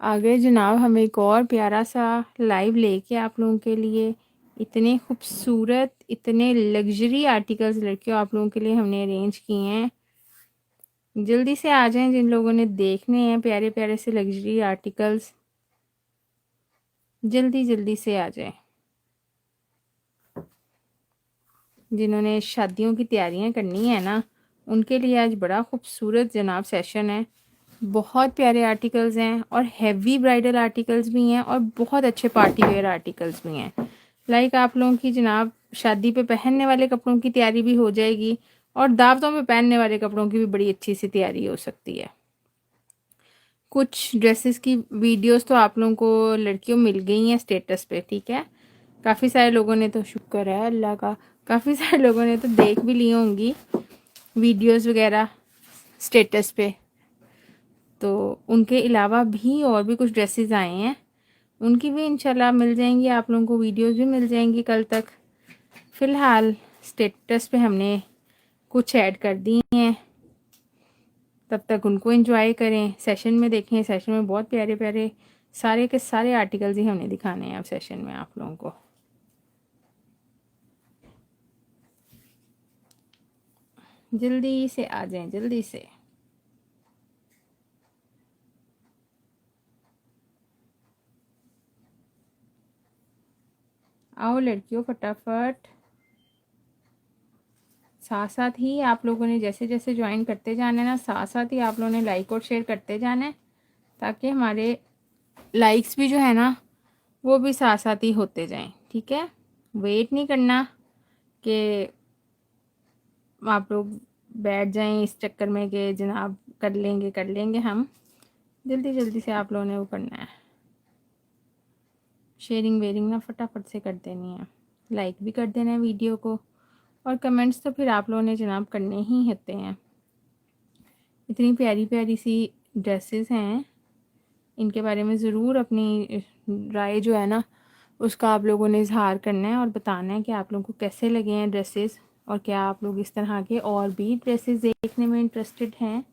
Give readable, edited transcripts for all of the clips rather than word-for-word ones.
आ गए जनाब हम एक और प्यारा सा लाइव लेके आप लोगों के लिए। इतने खूबसूरत इतने लग्जरी आर्टिकल्स लड़कियों आप लोगों के लिए हमने अरेंज किए हैं। जल्दी से आ जाएं जिन लोगों ने देखने हैं प्यारे प्यारे से लग्जरी आर्टिकल्स, जल्दी जल्दी से आ जाएं। जिन्होंने शादियों की तैयारियां करनी है ना, उनके लिए आज बड़ा खूबसूरत जनाब सेशन है। बहुत प्यारे आर्टिकल्स हैं और हैवी ब्राइडल आर्टिकल्स भी हैं और बहुत अच्छे पार्टी वेयर आर्टिकल्स भी हैं। लाइक आप लोगों की जनाब शादी पे पहनने वाले कपड़ों की तैयारी भी हो जाएगी और दावतों में पहनने वाले कपड़ों की भी बड़ी अच्छी सी तैयारी हो सकती है। कुछ ड्रेसेस की वीडियोस तो आप लोगों को लड़कियों मिल गई हैं स्टेटस पे, ठीक है। काफ़ी सारे लोगों ने तो, शुक्र है अल्लाह का, काफ़ी सारे लोगों ने तो देख भी ली होंगी वीडियोस वगैरह स्टेटस पे। तो उनके अलावा भी और भी कुछ ड्रेसेस आए हैं, उनकी भी इंशाल्लाह मिल जाएंगी आप लोगों को, वीडियोस भी मिल जाएंगी कल तक। फ़िलहाल स्टेटस पे हमने कुछ ऐड कर दी हैं, तब तक उनको एंजॉय करें। सेशन में देखें, सेशन में बहुत प्यारे प्यारे सारे के सारे आर्टिकल्स ही हमने दिखाने हैं अब सेशन में आप लोगों को। जल्दी से आ जाएं, जल्दी से। आओ लड़कियों फटाफट। साथ साथ ही आप लोगों ने जैसे जैसे ज्वाइन करते जाना है ना, साथ साथ ही आप लोगों ने लाइक और शेयर करते जाना है, ताकि हमारे लाइक्स भी जो है ना वो भी साथ साथ ही होते जाएं, ठीक है। वेट नहीं करना कि आप लोग बैठ जाएं इस चक्कर में कि जनाब कर लेंगे हम। जल्दी जल्दी से आप लोगों ने वो करना है, शेयरिंग वेयरिंग ना फटाफट से कर देनी है, लाइक भी कर देना है वीडियो को, और कमेंट्स तो फिर आप लोगों ने जनाब करने ही होते हैं। इतनी प्यारी प्यारी सी ड्रेसेस हैं, इनके बारे में ज़रूर अपनी राय जो है ना उसका आप लोगों ने इजहार करना है और बताना है कि आप लोगों को कैसे लगे हैं ड्रेसेस, और क्या आप लोग इस तरह के और भी ड्रेसेस देखने में इंटरेस्टेड हैं,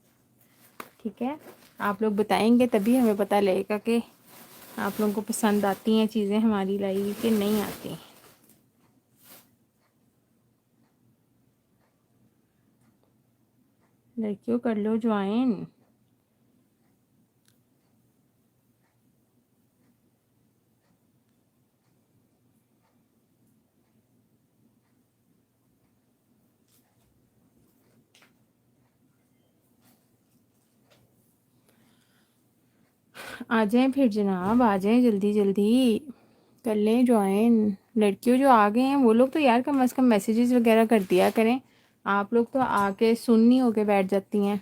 ठीक है। आप लोग बताएंगे तभी हमें पता लगेगा कि आप लोगों को पसंद आती हैं चीज़ें हमारी लाई कि नहीं आती। लड़कियों कर लो ज्वाइन। आ जाएं फिर जनाब, आ जाएं जल्दी जल्दी, कर लें ज्वाइन। लड़कियों जो आ गए हैं वो लोग तो यार कम से कम मैसेजेस वगैरह कर दिया करें। आप लोग तो आके सुन्नी होके बैठ जाती हैं।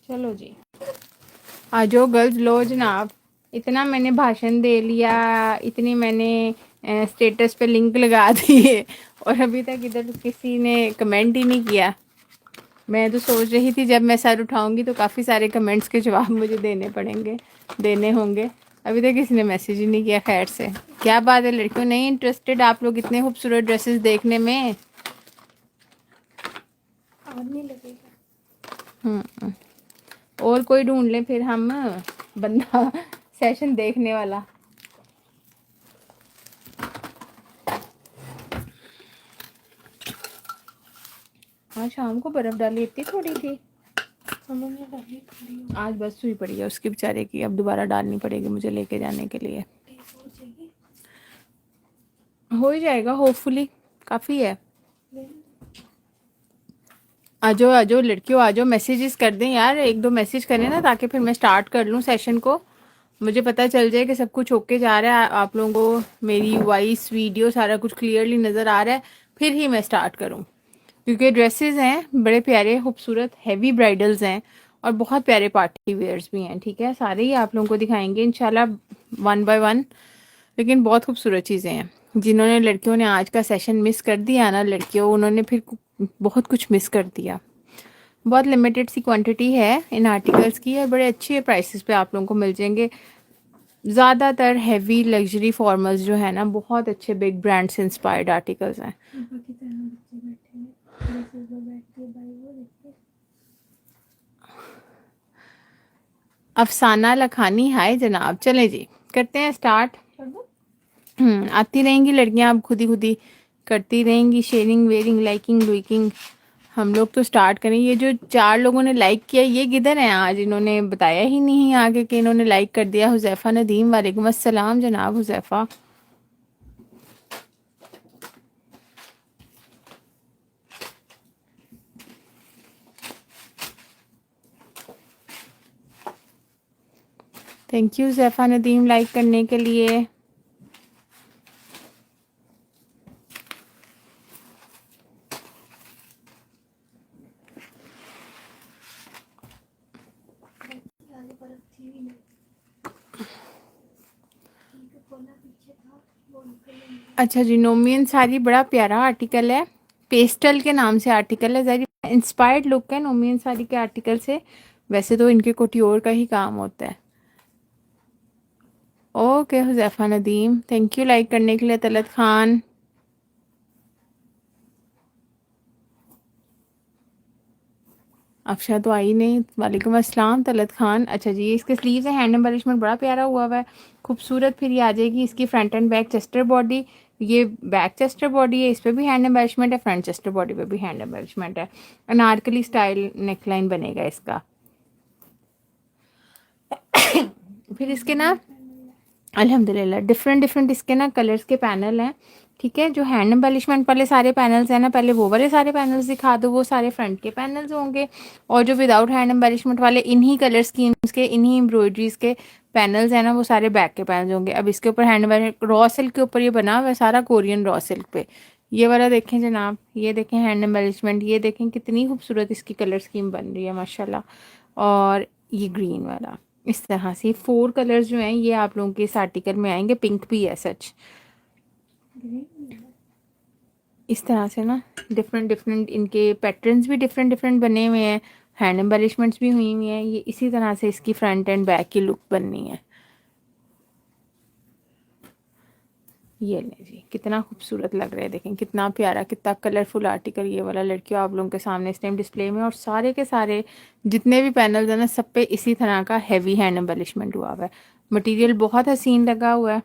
चलो जी, आ जाओ गर्ल्स, लो जनाब। इतना मैंने भाषण दे लिया, इतनी मैंने स्टेटस पे लिंक लगा दिए और अभी तक इधर किसी ने कमेंट ही नहीं किया। मैं तो सोच रही थी जब मैं सर उठाऊंगी तो काफ़ी सारे कमेंट्स के जवाब मुझे देने होंगे। अभी तक किसी ने मैसेज ही नहीं किया। खैर से क्या बात है, लड़कियों नहीं इंटरेस्टेड आप लोग इतने खूबसूरत ड्रेसेस देखने में? और कोई ढूंढ लें फिर हम बंदा सेशन देखने वाला। आज शाम को बर्फ डाली इतनी थोड़ी थी, आज बस हुई पड़ी है उसकी बेचारे की, अब दोबारा डालनी पड़ेगी मुझे लेके जाने के लिए। हो ही जाएगा होपफुली, काफ़ी है। आजो आजो लड़कियों आजो, मैसेजेस कर दें यार, एक दो मैसेज करें ना ताकि फिर मैं स्टार्ट कर लूँ सेशन को, मुझे पता चल जाए कि सब कुछ ओके जा रहा है, आप लोगों को मेरी वॉइस वीडियो सारा कुछ क्लियरली नज़र आ रहा है, फिर ही मैं स्टार्ट करूँ। क्योंकि ड्रेसेस हैं बड़े प्यारे खूबसूरत हैवी ब्राइडल्स हैं और बहुत प्यारे पार्टी वेयर्स भी हैं, ठीक है। सारे ही आप लोगों को दिखाएंगे इंशाल्लाह वन बाय वन। लेकिन बहुत खूबसूरत चीज़ें हैं। जिन्होंने लड़कियों ने आज का सेशन मिस कर दिया ना लड़कियों, उन्होंने फिर बहुत कुछ मिस कर दिया। बहुत लिमिटेड सी क्वांटिटी है इन आर्टिकल्स की और बड़े अच्छे प्राइसेस पे आप लोगों को मिल जाएंगे। ज़्यादातर हैवी लग्जरी फॉर्मल्स जो है ना, बहुत अच्छे बिग ब्रांड से इंस्पायर्ड आर्टिकल्स हैं। अफसाना लखानी, हाय जनाब। चलें जी, करते हैं स्टार्ट। आती रहेंगी लड़कियां, अब खुद ही करती रहेंगी शेयरिंग वेयरिंग लाइकिंग लुइकिंग। हम लोग तो स्टार्ट करें। ये जो 4 लोगों ने लाइक किया, ये किधर हैं आज? इन्होंने बताया ही नहीं आगे कि इन्होंने लाइक कर दिया। हुजैफा नदीम, वालेकुम अस्सलाम जनाब Huzaifa. Thank you Huzaifa Nadeem like करने के लिए। अच्छा जी, नोमियन साड़ी बड़ा प्यारा आर्टिकल है, पेस्टल के नाम से आर्टिकल है। जरी इंस्पायर्ड लुक है नोमियन साड़ी के आर्टिकल से। वैसे तो इनके कोटियोर का ही काम होता है। Okay Huzaifa Nadeem, thank you like करने के लिए। तलत खान, अफशा तो आई नहीं। वालेकुम अस्सलाम तलत खान। अच्छा जी, इसके स्लीव्स है, हैंड एम्बेलिशमेंट बड़ा प्यारा हुआ है, खूबसूरत। फिर ये आ जाएगी इसकी front end back Chester body. ये बैक चेस्टर बॉडी है, इस पर भी हैंड एम्बेलिशमेंट है, फ्रंट चेस्टर बॉडी पे भी हैंड एम्बेलिशमेंट है। अनारकली स्टाइल नेकलाइन बनेगा इसका। फिर इसके ना अल्हम्दुलिल्लाह डिफरेंट डिफरेंट इसके ना कलर्स के पैनल हैं। ठीक है, जो हैंड एम्बेलिशमेंट वाले सारे पैनल्स हैं ना, पहले वो वाले सारे पैनल्स दिखा दो, वो सारे फ्रंट के पैनल्स होंगे। और जो विदाउट हैंड एम्बेलिशमेंट वाले इन्हीं कलर स्कीम्स के, इन्हीं एम्ब्रॉयडरीज के पैनल्स हैं ना, वो सारे बैक के पैनल्स होंगे। अब इसके ऊपर हैंड रॉ सिल्क के ऊपर ये बना हुआ है सारा, कोरियन रॉ सिल्क पे। ये वाला देखें जनाब, ये देखें हैंड एम्बेलिशमेंट, ये देखें कितनी खूबसूरत इसकी कलर स्कीम बन रही है माशाल्लाह। और ये ग्रीन वाला इस तरह से 4 कलर्स जो हैं ये आप लोगों के इस आर्टिकल में आएंगे। पिंक भी है सच। इस तरह से ना डिफरेंट डिफरेंट इनके पैटर्न्स भी डिफरेंट डिफरेंट बने हुए हैं, हैंड एम्बेलिशमेंट्स भी हुई हुई हैं। ये इसी तरह से इसकी फ्रंट एंड बैक की लुक बननी है। ये ले जी, कितना खूबसूरत लग रहा है, देखें कितना प्यारा, कितना कलरफुल आर्टिकल ये वाला लड़कियों आप लोगों के सामने इस टाइम डिस्प्ले में। और सारे के सारे जितने भी पैनल्स हैं ना, सब पे इसी तरह का हैवी हैंड एम्बेलिशमेंट हुआ हुआ है। मटेरियल बहुत हसीन लगा हुआ है।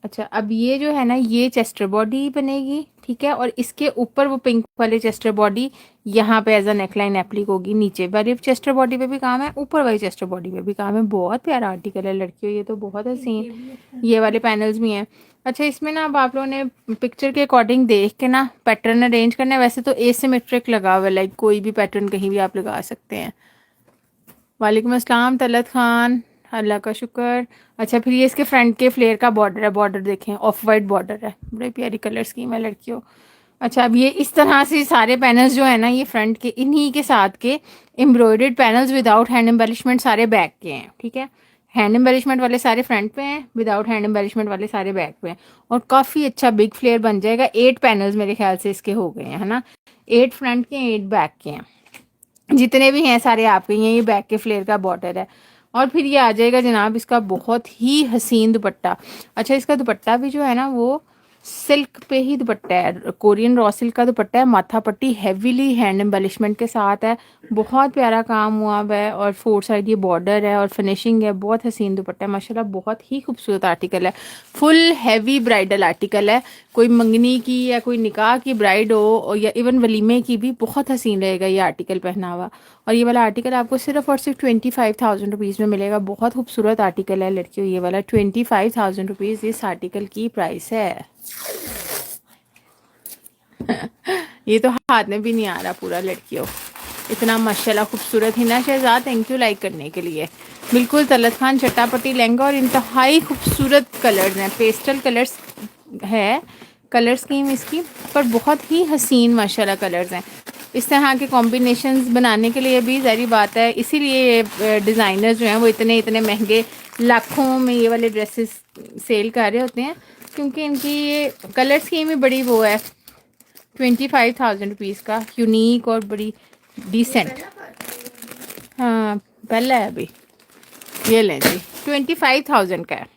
अच्छा, अब ये जो है ना, ये चेस्टर बॉडी बनेगी। ठीक है, और इसके ऊपर वो पिंक वाले चेस्टर बॉडी यहाँ पे एज अ नेकलाइन एप्लिक होगी। नीचे वाली चेस्टर बॉडी पे भी काम है, ऊपर वाली चेस्टर बॉडी पे भी काम है। बहुत प्यारा आर्टिकल है लड़कियों, ये तो बहुत हसीन। ये वाले पैनल्स भी हैं। अच्छा, इसमें ना अब आप लोगों ने पिक्चर के अकॉर्डिंग देख के ना पैटर्न अरेंज करना है। वैसे तो एसिमेट्रिक लगा हुआ है, लाइक कोई भी पैटर्न कहीं भी आप लगा सकते हैं। वालेकुम अस्सलाम तलत खान, अल्लाह का शुक्र। अच्छा, फिर ये इसके फ्रंट के फ्लेयर का बॉर्डर है। बॉर्डर देखें, ऑफ वाइट बॉर्डर है, बड़ी प्यारी कलर स्कीम है लड़कियों। अच्छा, अब ये इस तरह से सारे पैनल्स जो है ना, ये फ्रंट के इन्हीं के साथ के embroidered panels without hand embellishment सारे बैक के हैं। ठीक है, हैंड एम्बेलिशमेंट वाले सारे फ्रंट पे हैं, विदाउट हैंड एम्बेलिशमेंट वाले सारे बैक पे हैं। और काफ़ी अच्छा बिग फ्लेयर बन जाएगा। 8 पैनल्स मेरे ख्याल से इसके हो गए हैं, है ना। 8 फ्रंट के, 8 बैक के हैं, जितने भी हैं सारे आपके। ये बैक के फ्लेयर का बॉर्डर है। और फिर ये आ जाएगा जनाब इसका बहुत ही हसीन दुपट्टा। अच्छा, इसका दुपट्टा भी जो है ना, वो सिल्क पे ही दुपट्टा है, कोरियन रॉ सिल्क का दुपट्टा है। माथा पट्टी हैवीली हैंड एम्बेलिशमेंट के साथ है, बहुत प्यारा काम हुआ हुआ है। और 4 साइड ये बॉर्डर है और फिनिशिंग है। बहुत हसीन दुपट्टा है माशाल्लाह, बहुत ही खूबसूरत आर्टिकल है। फुल हैवी ब्राइडल आर्टिकल है। कोई मंगनी की या कोई निकाह की ब्राइड हो या इवन वलीमे की भी बहुत हसीन रहेगा ये आर्टिकल पहना हुआ। और ये वाला आर्टिकल आपको सिर्फ और सिर्फ 25,000 रुपीज़ में मिलेगा। बहुत खूबसूरत आर्टिकल है लड़कियों, ये वाला 25,000 रुपीज़ इस आर्टिकल की प्राइस है। ये तो हाथ में भी नहीं आ रहा पूरा लड़कियों, इतना माशाल्लाह खूबसूरत। Hina Shahzad, thank you like करने के लिए। बिल्कुल तलत खान चट्टापट्टी लहंगा और इंतहाई खूबसूरत कलर्स हैं, पेस्टल कलर्स है कलर स्कीम इसकी, पर बहुत ही हसीन माशाल्लाह कलर्स हैं। इस तरह के कॉम्बिनेशंस बनाने के लिए भी ज़ाहिर बात है, इसीलिए डिज़ाइनर जो हैं वो इतने इतने महंगे लाखों में ये वाले ड्रेसेस सेल कर रहे होते हैं, क्योंकि इनकी ये कलर स्कीम ही बड़ी वो है। 25,000 रुपीज़ का यूनिक और बड़ी डिसेंट। हाँ पहला है अभी, ये लें जी 25,000 का है।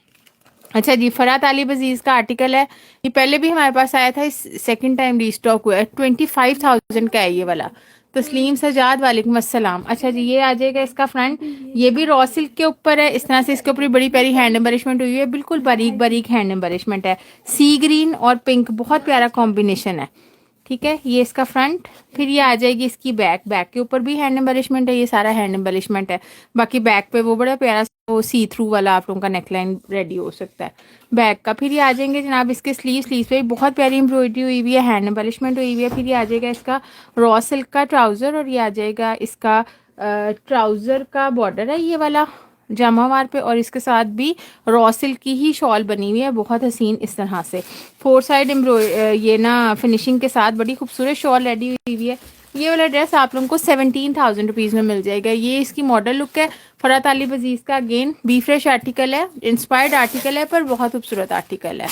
अच्छा जी, फरात अली अजीज़ का आर्टिकल है, ये पहले भी हमारे पास आया था, इस सेकंड टाइम रीस्टॉक हुआ है। 25,000 का है ये वाला। तस्लीम सजाद वालेकुम अस्सलाम। अच्छा जी, ये आ जाएगा इसका फ्रंट, ये भी रॉ सिल्क के ऊपर है। इस तरह से इसके ऊपर बड़ी प्यारी हैंड एम्बरिशमेंट हुई है, बिल्कुल बारीक बारीक हैंड एम्बरिशमेंट है। सी ग्रीन और पिंक बहुत प्यारा कॉम्बिनेशन है। ठीक है, ये इसका फ्रंट। फिर ये आ जाएगी इसकी बैक, बैक के ऊपर भी हैंड एम्बलिशमेंट है, ये सारा हैंड एम्बलिशमेंट है। बाकी बैक पे वो बड़ा प्यारा वो सी थ्रू वाला आप लोगों का नेकलाइन रेडी हो सकता है बैक का। फिर ये आ जाएंगे जनाब इसके स्लीव पे बहुत प्यारी एम्ब्रॉयडरी हुई हुई है, हैंड एम्बलिशमेंट हुई हुई है। फिर ये आ जाएगा इसका रॉ सिल्क का ट्राउज़र, और ये आ जाएगा इसका ट्राउज़र का बॉर्डर है ये वाला जामावार पे, और इसके साथ भी रॉ सिल्क की ही शॉल बनी हुई है बहुत हसीन इस तरह से। 4 साइड ये ना फिनिशिंग के साथ बड़ी खूबसूरत शॉल रेडी हुई हुई है। ये वाला ड्रेस आप लोगों को 17,000 रुपीज़ में मिल जाएगा। ये इसकी मॉडल लुक है फरात अली अजीज़ का। अगेन बी फ्रेश आर्टिकल है, इंस्पायर्ड आर्टिकल है, पर बहुत खूबसूरत आर्टिकल है।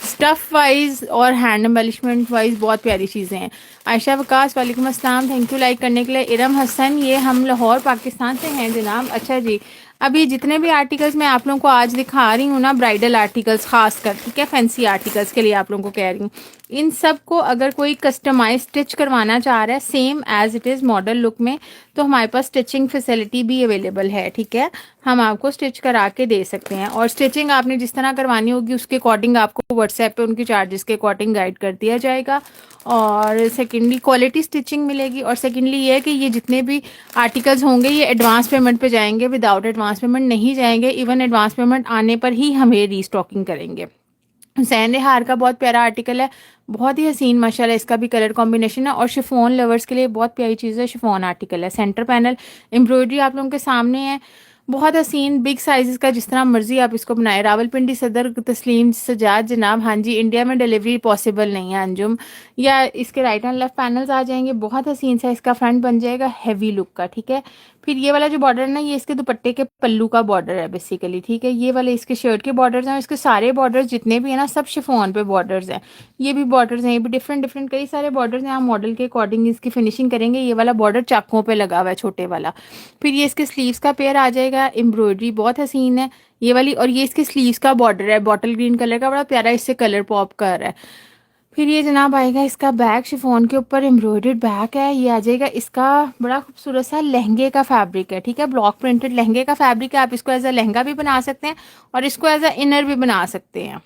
स्टफ़ वाइज और हैंड एम्बलिशमेंट वाइज बहुत प्यारी चीज़ें हैं। आयशा वकास वालेकुम अस्सलाम, थैंक यू लाइक करने के लिए। इरम हसन, ये हम लाहौर पाकिस्तान से हैं जनाब। अच्छा जी, अभी जितने भी आर्टिकल्स मैं आप लोगों को आज दिखा रही हूँ ना, ब्राइडल आर्टिकल्स खास कर, ठीक है, फैंसी आर्टिकल्स के लिए आप लोगों को कह रही हूँ, इन सब को अगर कोई कस्टमाइज स्टिच करवाना चाह रहा है same as it is model look में, तो हमारे पास स्टिचिंग फैसिलिटी भी अवेलेबल है। ठीक है, हम आपको स्टिच करा के दे सकते हैं, और स्टिचिंग आपने जिस तरह करवानी होगी उसके अकॉर्डिंग आपको व्हाट्सएप पे उनकी चार्जेस के अकॉर्डिंग गाइड कर दिया जाएगा। और सेकेंडली क्वालिटी स्टिचिंग मिलेगी, और सेकेंडली ये है कि ये जितने भी आर्टिकल्स होंगे ये एडवांस पेमेंट पे जाएंगे, विदाउट एडवांस पेमेंट नहीं जाएंगे। इवन एडवांस पेमेंट आने पर ही हम ये रीस्टॉकिंग करेंगे। हुसैन हार का बहुत प्यारा आर्टिकल है, बहुत ही हसीन माशाल्लाह, इसका भी कलर कॉम्बिनेशन है, और शिफॉन लवर्स के लिए बहुत प्यारी चीज़ है। शिफॉन आर्टिकल है, सेंटर पैनल एम्ब्रॉयडरी आप लोगों के सामने है, बहुत हसीन बिग साइज़ का, जिस तरह मर्जी आप इसको बनाए। रावलपिंडी सदर तस्लीम सजाद जनाब, हाँ जी, इंडिया में डिलीवरी पॉसिबल नहीं है अंजुम, या इसके राइट एंड लेफ्ट पैनल्स आ जाएंगे। बहुत हसीन सा इसका फ्रंट बन जाएगा हैवी लुक का। ठीक है, फिर ये वाला जो बॉर्डर है ना, ये इसके दुपट्टे के पल्लू का बॉर्डर है बेसिकली। ठीक है, ये वाले इसके शर्ट के बॉर्डर्स हैं, इसके सारे बॉर्डर्स जितने भी है ना सब शिफॉन पे बॉर्डर्स हैं। ये भी बॉर्डर्स हैं, ये भी डिफरेंट डिफरेंट कई सारे बॉर्डर्स हैं। आप मॉडल के अकॉर्डिंग इसकी फिनिशिंग करेंगे। ये वाला बॉर्डर चाकों पे लगा हुआ है छोटे वाला। फिर ये इसके स्लीव्स का पेयर आ जाएगा, एम्ब्रॉयडरी बहुत हसीन है ये वाली, और ये इसके स्लीव्स का बॉर्डर है बॉटल ग्रीन कलर का, बड़ा प्यारा इससे कलर पॉप कर रहा है। फिर ये जनाब आएगा इसका बैग, शिफॉन के ऊपर एम्ब्रॉयडर्ड बैग है। ये आ जाएगा इसका बड़ा खूबसूरत सा लहंगे का फैब्रिक है। ठीक है, ब्लॉक प्रिंटेड लहंगे का फैब्रिक है। आप इसको एज अ लहंगा भी बना सकते हैं और इसको एज अ इनर भी बना सकते हैं।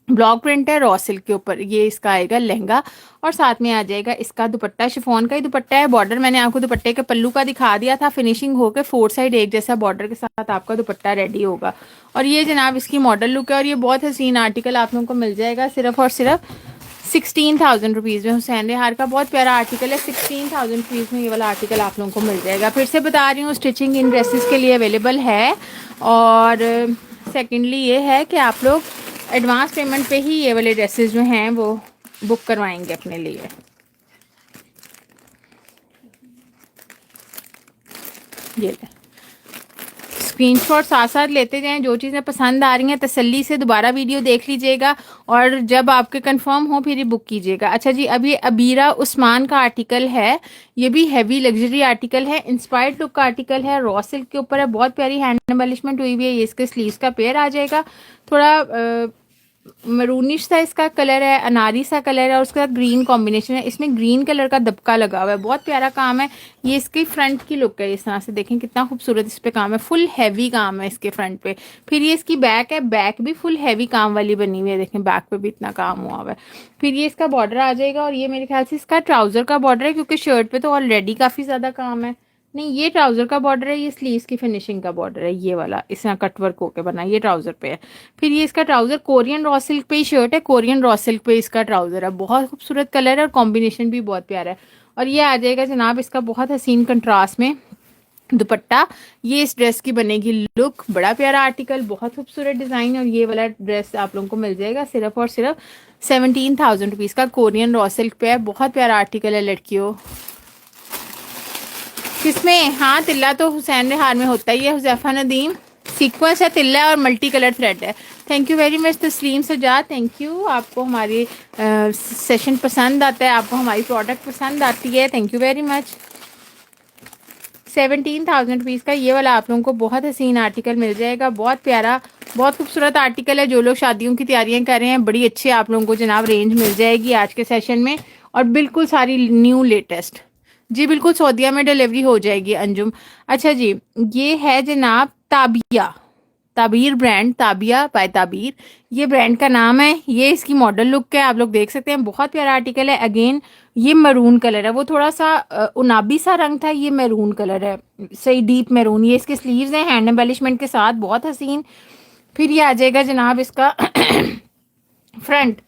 ब्लॉक प्रिंट है रॉ सिल्क के ऊपर, ये इसका आएगा लहंगा, और साथ में आ जाएगा इसका दुपट्टा, शिफॉन का ही दुपट्टा है। बॉर्डर मैंने आपको दुपट्टे के पल्लू का दिखा दिया था, फिनिशिंग होकर 4 साइड एक जैसा बॉर्डर के साथ आपका दुपट्टा रेडी होगा। और ये जनाब इसकी मॉडल लुक है, और ये बहुत हसीन आर्टिकल आप लोगों को मिल जाएगा सिर्फ और सिर्फ 16,000 रुपीज़ में। हुसैन हार का बहुत प्यारा आर्टिकल है, 16,000 रुपीज़ में ये वाला आर्टिकल आप लोगों को मिल जाएगा। फिर से बता रही हूँ, स्टिचिंग इन ड्रेसेस के लिए अवेलेबल है, और सेकेंडली ये है कि आप लोग एडवांस पेमेंट पे ही ये वाले ड्रेसेस जो हैं वो बुक करवाएंगे अपने लिए। ये स्क्रीनशॉट साथ साथ लेते जाएं, जो चीज़ें पसंद आ रही हैं तसल्ली से दोबारा वीडियो देख लीजिएगा, और जब आपके कंफर्म हो फिर ही बुक कीजिएगा। अच्छा जी, अब ये अबीरा उस्मान का आर्टिकल है, ये भी हैवी लग्जरी आर्टिकल है, इंस्पायर्ड लुक का आर्टिकल है, रॉ सिल्क के ऊपर है, बहुत प्यारी हैंड एम्बलिशमेंट हुई हुई है। ये इसके स्लीव्स का पेयर आ जाएगा, थोड़ा मरूनिश सा इसका कलर है, अनारी सा कलर है, और उसका ग्रीन कॉम्बिनेशन है। इसमें ग्रीन कलर का दबका लगा हुआ है, बहुत प्यारा काम है। ये इसकी फ्रंट की लुक है, इस तरह से देखें कितना खूबसूरत इस पे काम है, फुल हैवी काम है इसके फ्रंट पे। फिर ये इसकी बैक है, बैक भी फुल हैवी काम वाली बनी हुई है, देखें बैक पे भी इतना काम हुआ हुआ है। फिर ये इसका बॉर्डर आ जाएगा, और ये मेरे ख्याल से इसका ट्राउजर का बॉर्डर है, क्योंकि शर्ट पे तो ऑलरेडी काफी ज्यादा काम है। नहीं, ये ट्राउजर का बॉर्डर है, ये स्लीव्स की फिनिशिंग का बॉर्डर है, ये वाला इस तरह कटवर्क होके बना, ये ट्राउजर पे है। फिर ये इसका ट्राउजर कोरियन रॉ सिल्क पे ही शर्ट है, कोरियन रॉ सिल्क पे इसका ट्राउजर है, बहुत खूबसूरत कलर है और कॉम्बिनेशन भी बहुत प्यारा है। और ये आ जाएगा जनाब इसका बहुत हसीन कंट्रास्ट में दुपट्टा, ये इस ड्रेस की बनेगी लुक। बड़ा प्यारा आर्टिकल, बहुत खूबसूरत डिजाइन, और ये वाला ड्रेस आप लोगों को मिल जाएगा सिर्फ और सिर्फ 17,000 रुपीज़ का, कोरियन रॉ सिल्क पे है, बहुत प्यारा आर्टिकल है लड़कियों। किसमें? हाँ, तिल्ला तो हुसैन रिहार में होता ही है। हुजैफा नदीम सीक्वेंस है, तिल्ला और मल्टी कलर थ्रेड है। थैंक यू वेरी मच तस्लीम सजाद, थैंक यू। आपको हमारी सेशन पसंद आता है, आपको हमारी प्रोडक्ट पसंद आती है, thank you very much. 17,000 rupees का ये वाला आप लोगों को बहुत हसीन आर्टिकल मिल जाएगा, बहुत प्यारा, बहुत खूबसूरत आर्टिकल है। जो लोग शादियों की तैयारियां कर रहे हैं, बड़ी अच्छी आप लोगों को जनाब रेंज मिल जाएगी आज के सेशन में, और बिल्कुल सारी न्यू लेटेस्ट। जी बिल्कुल, सऊदीया में डिलीवरी हो जाएगी अंजुम। अच्छा जी, ये है जनाब ताबिया, ताबीर ब्रांड, ताबिया बाय ताबीर, ये ब्रांड का नाम है। ये इसकी मॉडल लुक है, आप लोग देख सकते हैं, बहुत प्यारा आर्टिकल है। अगेन ये मरून कलर है, वो थोड़ा सा उनाबी सा रंग था, ये मैरून कलर है, सही डीप मैरून। ये इसके स्लीव्स हैं हैंड एम्बेलिशमेंट के साथ, बहुत हसीन। फिर ये आ जाएगा जनाब इसका फ्रंट,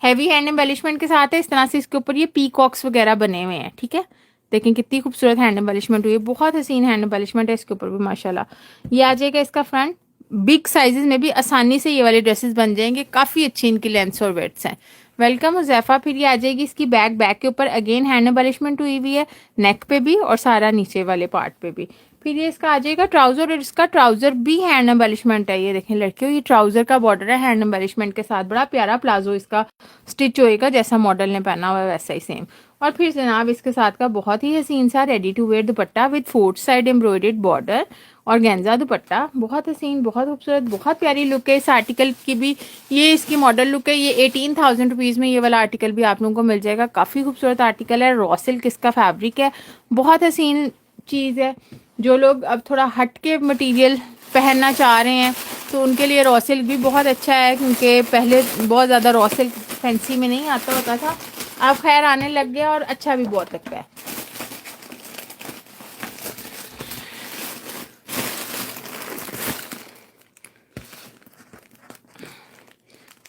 हैवी हैंड एम्बेलिशमेंट के साथ है। इस तरह से इसके ऊपर ये पीकॉक्स वगैरह बने हुए हैं, ठीक है। देखें कितनी खूबसूरत हैंड एम्बेलिशमेंट हुई है, बहुत हसीन हैंड एम्बेलिशमेंट है इसके ऊपर भी माशाल्लाह। ये आ जाएगा इसका फ्रंट। बिग साइजेस में भी आसानी से ये वाले ड्रेसेस बन जाएंगे, काफ़ी अच्छी इनकी लेंथ्स और वेड्थ्स हैं। वेलकम हुजैफा। फिर ये आ जाएगी इसकी बैक, बैक के ऊपर अगेन हैंड एम्बेलिशमेंट हुई हुई है, नेक पे भी और सारा नीचे वाले पार्ट पे भी। फिर ये इसका आ जाएगा ट्राउजर, और इसका ट्राउजर भी हैंड एम्बेलिशमेंट है। ये देखें लड़कियों, ये ट्राउजर का बॉर्डर है हैंड एम्बेलिशमेंट के साथ, बड़ा प्यारा प्लाजो इसका स्टिच होएगा, जैसा मॉडल ने पहना हुआ है वैसा ही सेम। और फिर जनाब इसके साथ का बहुत ही हसीन सा ready to wear dupatta with 4 side embroidered border और गेंजा दुपट्टा, बहुत हसीन, बहुत खूबसूरत, बहुत प्यारी लुक है इस आर्टिकल की भी। ये इसकी मॉडल लुक है। ये 18,000 रुपीज़ में ये वाला आर्टिकल भी आप लोगों को मिल जाएगा। काफ़ी खूबसूरत आर्टिकल है, रॉ सिल्क इसका फैब्रिक है, बहुत हसीन चीज़ है। जो लोग अब थोड़ा हट के मटीरियल पहनना चाह रहे हैं तो उनके लिए रॉ सिल्क भी बहुत अच्छा है, क्योंकि पहले बहुत ज़्यादा रॉ सिल्क फैंसी में नहीं आता होता था, अब खैर आने लग गया और अच्छा भी बहुत लगता है।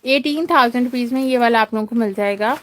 ₹18,000 में ये वाला आप लोगों को मिल जाएगा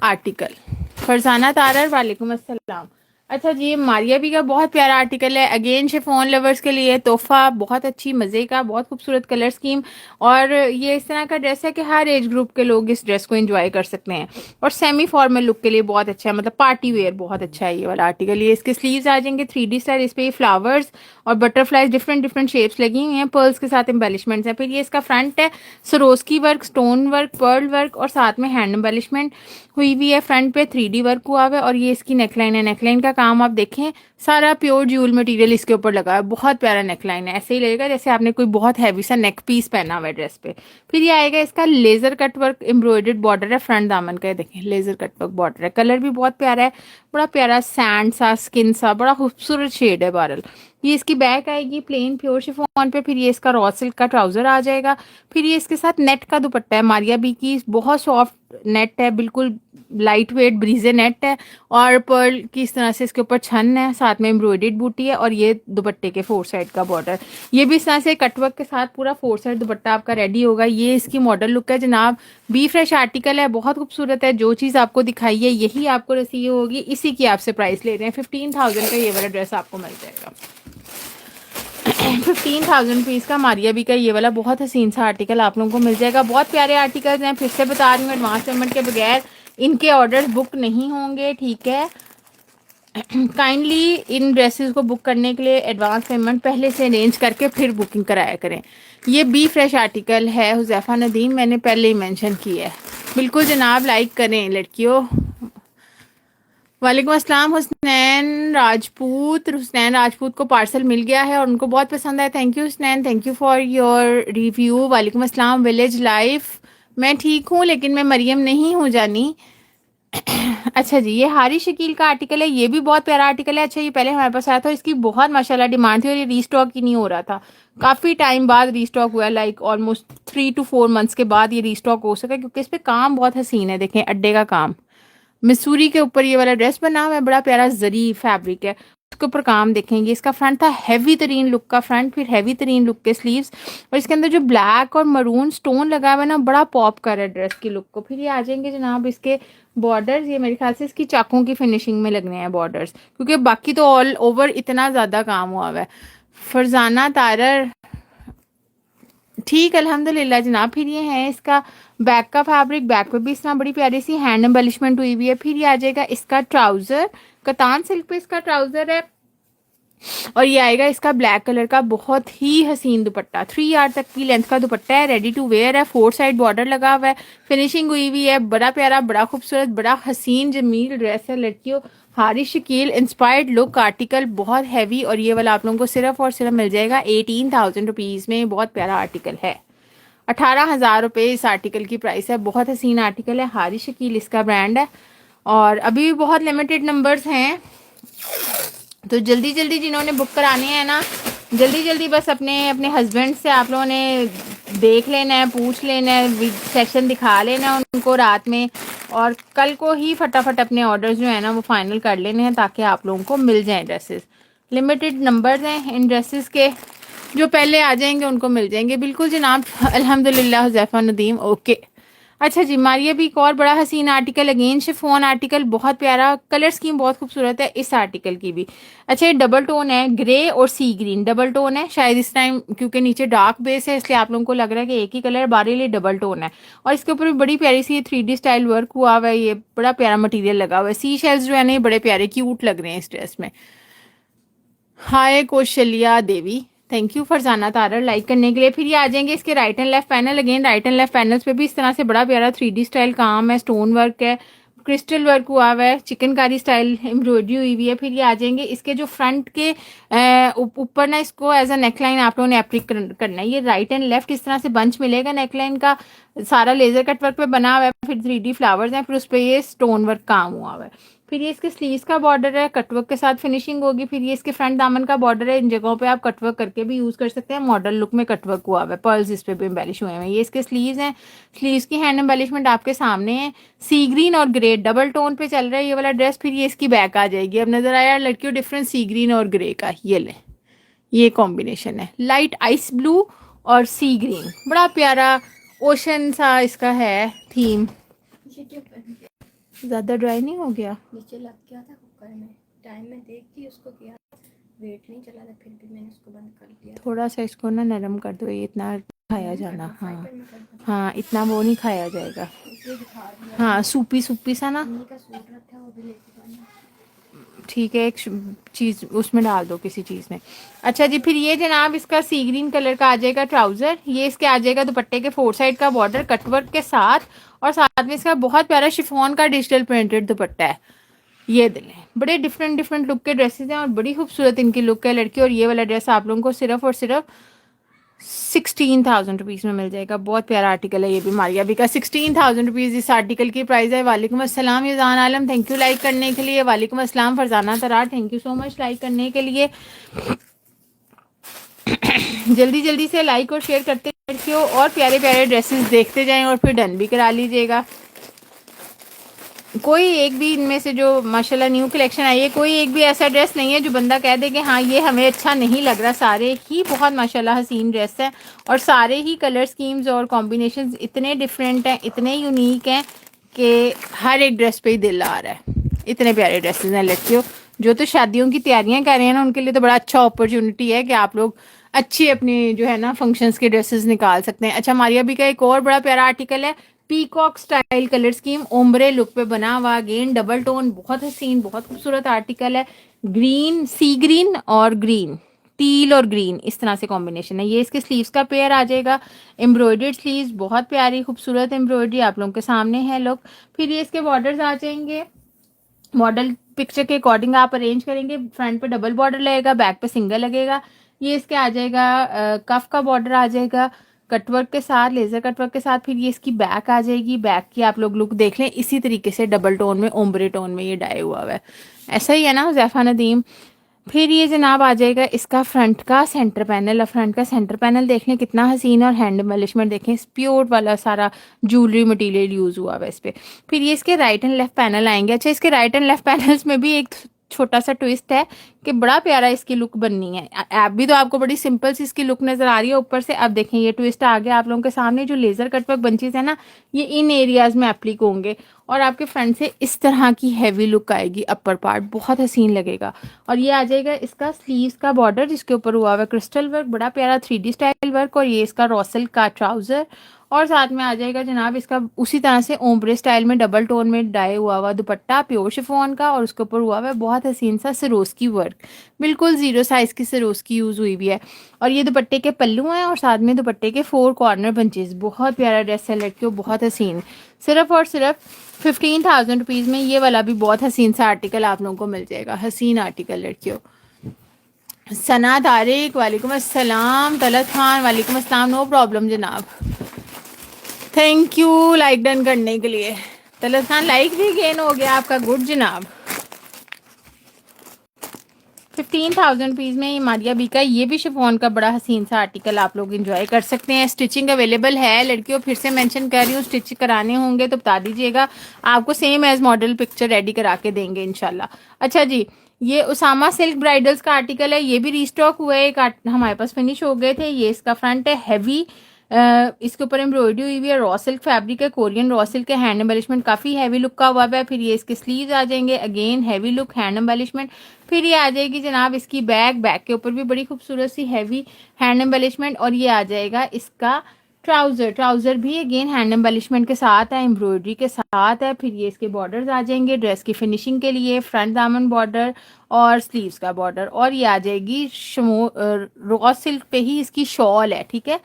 आर्टिकल। फरजाना तारर, वालेकुम अस्सलाम। अच्छा जी, ये मारिया भी का बहुत प्यारा आर्टिकल है, अगेन शिफॉन लवर्स के लिए तोहफा, बहुत अच्छी मज़े का, बहुत खूबसूरत कलर स्कीम। और ये इस तरह का ड्रेस है कि हर एज ग्रुप के लोग इस ड्रेस को एंजॉय कर सकते हैं, और सेमी फॉर्मल लुक के लिए बहुत अच्छा है, मतलब पार्टी वेयर बहुत अच्छा है ये वाला आर्टिकल। ये इसके स्लीव्स आ जाएंगे 3D स्टाइल, इस पे फ्लावर्स और बटरफ्लाइज डिफरेंट डिफरेंट शेप्स लगी हुई हैं, पर्ल्स के साथ एम्बेलिशमेंट्स हैं। फिर ये इसका फ्रंट है, Swarovski work, stone work, pearl work और साथ में हैंड एम्बेलिशमेंट हुई हुई है। फ्रंट पे 3D वर्क हुआ हुआ है, और ये इसकी नेकलाइन है। नेकलाइन का काम आप देखें, सारा प्योर ज्यूल मटेरियल इसके ऊपर लगा है, बहुत प्यारा नेकलाइन है, ऐसे ही लगेगा जैसे आपने कोई बहुत हैवी सा नेक पीस पहना हुआ है ड्रेस पे। फिर ये आएगा इसका laser cut work embroidered border है, फ्रंट दामन का देखें लेजर कट वर्क बॉर्डर है, कलर भी बहुत प्यारा है, बड़ा प्यारा सैंड सा स्किन सा, बड़ा खूबसूरत शेड है बहरल। ये इसकी बैक आएगी प्लेन प्योर शिफॉन पे। फिर ये इसका रॉ सिल्क का ट्राउजर आ जाएगा। फिर ये इसके साथ नेट का दुपट्टा है, मारिया बी की, बहुत सॉफ्ट नेट है, बिल्कुल लाइट वेट ब्रीजे नेट है, और पर्ल की इस तरह से इसके ऊपर छन है, साथ में एम्ब्रॉयडर्ड बूटी है, और ये दुपट्टे के 4 साइड का बॉर्डर, ये भी इस तरह से कटवर्क के साथ पूरा 4 साइड दुपट्टा आपका रेडी होगा। ये इसकी मॉडल लुक है जनाब, बी फ्रेश आर्टिकल है, बहुत खूबसूरत है। जो चीज़ आपको दिखाई है यही आपको रिसीव होगी, इसी की आपसे प्राइस ले रहे हैं। 15,000 का ये वाला ड्रेस आपको मिल जाएगा। 15,000 रुपीज़ का मारिया बी का ये वाला बहुत हसीन सा आर्टिकल आप लोगों को मिल जाएगा। बहुत प्यारे आर्टिकल्स हैं, फिर से बता रही हूँ, एडवांस पेमेंट के बगैर इनके ऑर्डर्स बुक नहीं होंगे, ठीक है। काइंडली इन ड्रेसेस को बुक करने के लिए एडवांस पेमेंट पहले से अरेंज करके फिर बुकिंग कराया करें। ये बी फ्रेश आर्टिकल है हुजैफा नदीम, मैंने पहले ही मेंशन किया है। बिल्कुल जनाब, लाइक करें लड़कियों। वालेकुम अस्सलाम हुसनैन राजपूत। हुसनैन राजपूत को पार्सल मिल गया है और उनको बहुत पसंद आया। Thank you Husnain, thank you for your review. वालेकुम अस्सलाम विलेज लाइफ। मैं ठीक हूँ लेकिन मैं मरियम नहीं हूँ जानी। अच्छा जी, ये हारी शकील का आर्टिकल है, ये भी बहुत प्यारा आर्टिकल है। अच्छा, ये पहले हमारे पास आया था, इसकी बहुत माशाल्लाह डिमांड थी और ये रीस्टॉक ही नहीं हो रहा था, काफ़ी टाइम बाद रीस्टॉक हुआ है, लाइक ऑलमोस्ट 3 to 4 मंथ्स के बाद ये रीस्टॉक हो सका, क्योंकि इस पर काम बहुत हसीन है। देखें अड्डे का काम, मिसूरी के ऊपर ये वाला ड्रेस बना हुआ है, बड़ा प्यारा जरी फैब्रिक है, उसके ऊपर काम देखेंगे। इसका फ्रंट था हैवी तरीन लुक का फ्रंट, फिर हैवी तरीन लुक के स्लीव्स, और इसके अंदर जो ब्लैक और मरून स्टोन लगा हुआ है ना, बड़ा पॉप कर रहा है ड्रेस की लुक को। फिर ये आ जाएंगे जनाब इसके बॉर्डर्स, ये मेरे ख्याल से इसकी चाकों की फिनिशिंग में लगने हैं बॉर्डर्स, क्योंकि बाकी तो ऑल ओवर इतना ज़्यादा काम हुआ हुआ है। फरजाना तारर, ठीक अल्हम्दुलिल्लाह जनाब। फिर ये है इसका बैक का फैब्रिक, बैक पे भी इस तरह बड़ी प्यारी सी हैंड एम्बेलिशमेंट हुई हुई है। फिर ये आ जाएगा इसका ट्राउज़र, कतान सिल्क पे इसका ट्राउजर है और ये आएगा इसका ब्लैक कलर का बहुत ही हसीन दुपट्टा, 3 यार्ड तक की लेंथ का दुपट्टा है, रेडी टू वेयर है, 4 साइड बॉर्डर लगा हुआ है, फिनिशिंग हुई हुई है, बड़ा प्यारा, बड़ा खूबसूरत, बड़ा हसीन जमील ड्रेस है लड़कियों। Haris Shakeel inspired look article, बहुत हैवी, और ये वाला आप लोगों को सिर्फ और सिर्फ मिल जाएगा 18,000 रुपीज़ में। बहुत प्यारा आर्टिकल है, 18,000 रुपये इस आर्टिकल की प्राइस है। बहुत हसीन आर्टिकल है, हारिस शकील इसका ब्रांड है और अभी भी बहुत लिमिटेड नंबर्स हैं, तो जल्दी जल्दी जिन्होंने बुक कराने हैं ना, जल्दी जल्दी बस अपने अपने हस्बैंड से आप लोगों ने देख लेना है, पूछ लेना है, सेक्शन दिखा लेना है उनको रात में, और कल को ही फटाफट अपने ऑर्डर्स जो है ना वो फाइनल कर लेने हैं ताकि आप लोगों को मिल जाएं ड्रेसेस। लिमिटेड नंबर्स हैं इन ड्रेसेस के, जो पहले आ जाएंगे उनको मिल जाएंगे। बिल्कुल जनाब, अल्हम्दुलिल्लाह, हुज़ैफा नदीम, ओके। अच्छा जी, मारिया भी एक और बड़ा हसीन आर्टिकल, अगेन शिफॉन आर्टिकल, बहुत प्यारा, कलर स्कीम बहुत खूबसूरत है इस आर्टिकल की भी। अच्छा, ये डबल टोन है, ग्रे और सी ग्रीन डबल टोन है, शायद इस टाइम क्योंकि नीचे डार्क बेस है इसलिए आप लोगों को लग रहा है कि एक ही कलर, बारी लिए डबल टोन है, और इसके ऊपर भी बड़ी प्यारी सी 3D स्टाइल वर्क हुआ हुआ है, ये बड़ा प्यारा मटीरियल लगा हुआ है, सी शेल्स जो है ना ये बड़े प्यारे क्यूट लग रहे हैं इस ड्रेस में। Hi Kaushalya Devi, thank you Farzana Tarar like करने के लिए। फिर ये आ जाएंगे इसके right and left panel, again right and left panels पे भी इस तरह से बड़ा प्यारा 3D स्टाइल काम है, स्टोन वर्क है, क्रिस्टल वर्क हुआ हुआ है, चिकनकारी स्टाइल एम्ब्रॉयडरी हुई हुई है। फिर ये आ जाएंगे इसके जो फ्रंट के ऊपर ना, इसको एज अ नेकलाइन आप लोगों ने एप्लिक करना है, ये राइट एंड लेफ्ट इस तरह से बंच मिलेगा नेकलाइन का, सारा लेजर कट वर्क पे बना हुआ है, फिर 3D फ्लावर्स हैं, फिर उस पर ये स्टोन वर्क काम हुआ हुआ है। फिर ये इसके स्लीव्स का बॉर्डर है, कटवर्क के साथ फिनिशिंग होगी। फिर ये इसके फ्रंट दामन का बॉर्डर है, इन जगहों पे आप कटवर्क करके भी यूज कर सकते हैं, मॉडल लुक में कटवर्क हुआ हुआ है, पर्ल्स इस पे भी एम्बेलिश हुए हैं। ये इसके स्लीव्स हैं, स्लीव्स की हैंड एम्बेलिशमेंट आपके सामने है, सी ग्रीन और ग्रे डबल टोन पे चल रहा है ये वाला ड्रेस। फिर ये इसकी बैक आ जाएगी, अब नजर आया लड़कियों डिफरेंस सी ग्रीन और ग्रे का, ये ले, ये कॉम्बिनेशन है, लाइट आइस ब्लू और सी ग्रीन, बड़ा प्यारा ओशन सा इसका है थीम। ज़्यादा ड्राई नहीं हो गया? नीचे लग गया था कुकर में, टाइम में देख के उसको किया, वेट नहीं चला था, फिर भी मैंने उसको बंद कर दिया। थोड़ा सा इसको ना नरम कर दो, ये इतना खाया जाना, हाँ हाँ, इतना वो नहीं खाया जाएगा, हाँ सूपी सूपी सा ना, का सूट रखा है वो भी लेके जाना, ठीक है, एक चीज़ उसमें डाल दो किसी चीज़ में। अच्छा जी, फिर ये जनाब इसका सी ग्रीन कलर का आ जाएगा ट्राउज़र, ये इसके आ जाएगा दुपट्टे के 4 साइड का बॉर्डर कटवर्क के साथ, और साथ में इसका बहुत प्यारा शिफॉन का डिजिटल प्रिंटेड दुपट्टा है। ये दिले बड़े डिफरेंट डिफरेंट लुक के ड्रेसेस हैं और बड़ी खूबसूरत इनकी लुक है लड़की। और ये वाला ड्रेस आप लोगों को सिर्फ और सिर्फ 16,000 रुपीज़ में मिल जाएगा। बहुत प्यारा आर्टिकल है ये भी, मारिया भी का 16,000 रुपीज़ इस आर्टिकल की प्राइस है। वालेकुम अस्सलाम Yujan Alam, thank you like करने के लिए। वालेकुम अस्सलाम Farzana Tarar, thank you so much like करने के लिए। जल्दी जल्दी से लाइक और शेयर करते लड़कियों, और प्यारे प्यारे ड्रेसेस देखते जाएं और फिर डन भी करा लीजिएगा। कोई एक भी इनमें से जो माशाल्लाह न्यू कलेक्शन आई है, कोई एक भी ऐसा ड्रेस नहीं है जो बंदा कह दे कि हाँ ये हमें अच्छा नहीं लग रहा। सारे ही बहुत माशाल्लाह हसीन ड्रेस हैं और सारे ही कलर स्कीम्स और कॉम्बिनेशंस इतने डिफरेंट हैं, इतने यूनिक हैं कि हर एक ड्रेस पे ही दिल आ रहा है। इतने प्यारे ड्रेसेस हैं लड़कियों। जो तो शादियों की तैयारियां कर रहे हैं ना, उनके लिए तो बड़ा अच्छा अपॉर्चुनिटी है कि आप लोग अच्छी अपनी जो है ना फंक्शंस के ड्रेसेस निकाल सकते हैं। अच्छा, मारिया भी का एक और बड़ा प्यारा आर्टिकल है, peacock style colour scheme, ombre look पे बना हुआ, अगेन डबल टोन, बहुत हसीन बहुत खूबसूरत आर्टिकल है। ग्रीन, सी ग्रीन और ग्रीन, टील और ग्रीन, इस तरह से कॉम्बिनेशन है। ये इसके स्लीव्स का पेयर आ जाएगा, एम्ब्रॉयडर्ड स्लीव्स, बहुत प्यारी खूबसूरत एम्ब्रॉयडरी आप लोगों के सामने है लुक। फिर ये इसके बॉर्डर्स आ जाएंगे, मॉडल पिक्चर के अकॉर्डिंग आप अरेंज करेंगे। फ्रंट पे डबल बॉर्डर लगेगा, बैक पे सिंगल लगेगा। ये इसके आ जाएगा कफ का बॉर्डर आ जाएगा कटवर्क के साथ, लेजर कटवर्क के साथ। फिर ये इसकी बैक आ जाएगी, बैक की आप लोग लुक देख लें, इसी तरीके से डबल टोन में, ओम्ब्रे टोन में ये डाई हुआ है, ऐसा ही है ना हुज़ैफा नदीम। फिर ये जनाब आ जाएगा इसका फ्रंट का सेंटर पैनल। अब फ्रंट का सेंटर पैनल देख लें कितना हसीन, और हैंड एम्बेलिशमेंट देखें, प्योर वाला सारा ज्वेलरी मटेरियल यूज हुआ है इस पे। फिर ये इसके राइट एंड लेफ्ट पैनल आएंगे। अच्छा, इसके राइट एंड लेफ्ट पैनल्स में भी एक छोटा सा ट्विस्ट है कि बड़ा प्यारा इसकी लुक बननी है। ऐप भी तो आपको बड़ी सिंपल सी इसकी लुक नजर आ रही है ऊपर से, अब देखें ये ट्विस्ट आ गया आप लोगों के सामने। जो लेजर कटवर्क बंचेस है ना, ये इन एरियाज में एप्लिक होंगे और आपके फ्रंट से इस तरह की हैवी लुक आएगी, अपर पार्ट बहुत हसीन लगेगा। और ये आ जाएगा इसका स्लीव्स का बॉर्डर, जिसके ऊपर हुआ हुआ क्रिस्टल वर्क, बड़ा प्यारा 3D स्टाइल वर्क। और ये इसका रॉसल का ट्राउजर और साथ में आ जाएगा जनाब इसका उसी तरह से ओम्ब्रे स्टाइल में डबल टोन में डाई हुआ दुपट्टा प्योर शिफॉन का, और उसके ऊपर हुआ है बहुत हसीन सा सरोस्की वर्क, बिल्कुल 0 साइज़ की सरोस्की यूज़ हुई भी है। और ये दुपट्टे के पल्लू हैं और साथ में दुपट्टे के 4 कॉर्नर बंचेस, बहुत प्यारा ड्रेस है लड़कियों, बहुत हसीन। सिर्फ और सिर्फ 15,000 रुपीज़ में ये वाला भी बहुत हसीन सा आर्टिकल आप लोगों को मिल जाएगा, हसीन आर्टिकल लड़कियों। सना तारिक वालेकुम अस्सलाम, तलत खान वालेकुम अस्सलाम, नो प्रॉब्लम जनाब, थैंक यू लाइक डन करने के लिए। तलत खान लाइक भी गेन हो गया आपका, गुड जनाब। 15,000 रुपीज़ में ये मारिया बी का ये भी शिफॉन का बड़ा हसीन सा आर्टिकल आप लोग इंजॉय कर सकते हैं। स्टिचिंग अवेलेबल है लड़कियों, फिर से मेंशन कर रही हूँ, स्टिच कराने होंगे तो बता दीजिएगा, आपको same as model picture ready करा के देंगे इंशाल्लाह। अच्छा जी, ये उसामा सिल्क ब्राइडल्स का आर्टिकल है, ये भी रीस्टॉक हुआ है, हमारे पास फिनिश हो गए थे। ये इसका फ्रंट है हैवी, इसके ऊपर एम्ब्रॉयडरी हुई हुई है, रॉ सिल्क फैब्रिक है, कोरियन रॉ सिल्क है, हैंड एम्बेलिशमेंट काफ़ी हैवी लुक का हुआ है। फिर ये इसके स्लीव्स आ जाएंगे, again heavy look, hand embellishment. फिर ये आ जाएगी जनाब इसकी बैक के ऊपर भी बड़ी खूबसूरत सी हैवी हैंड एम्बेलिशमेंट, और ये आ जाएगा इसका ट्राउजर भी अगेन हैंड एम्बेलिशमेंट के साथ है, एम्ब्रॉयडरी के साथ है। फिर ये इसके बॉर्डर्स आ जाएंगे ड्रेस की फिनिशिंग के लिए, फ्रंट दामन बॉर्डर और स्लीव्स का बॉर्डर, और ये आ जाएगी रॉ सिल्क पे ही इसकी शॉल है, ठीक है,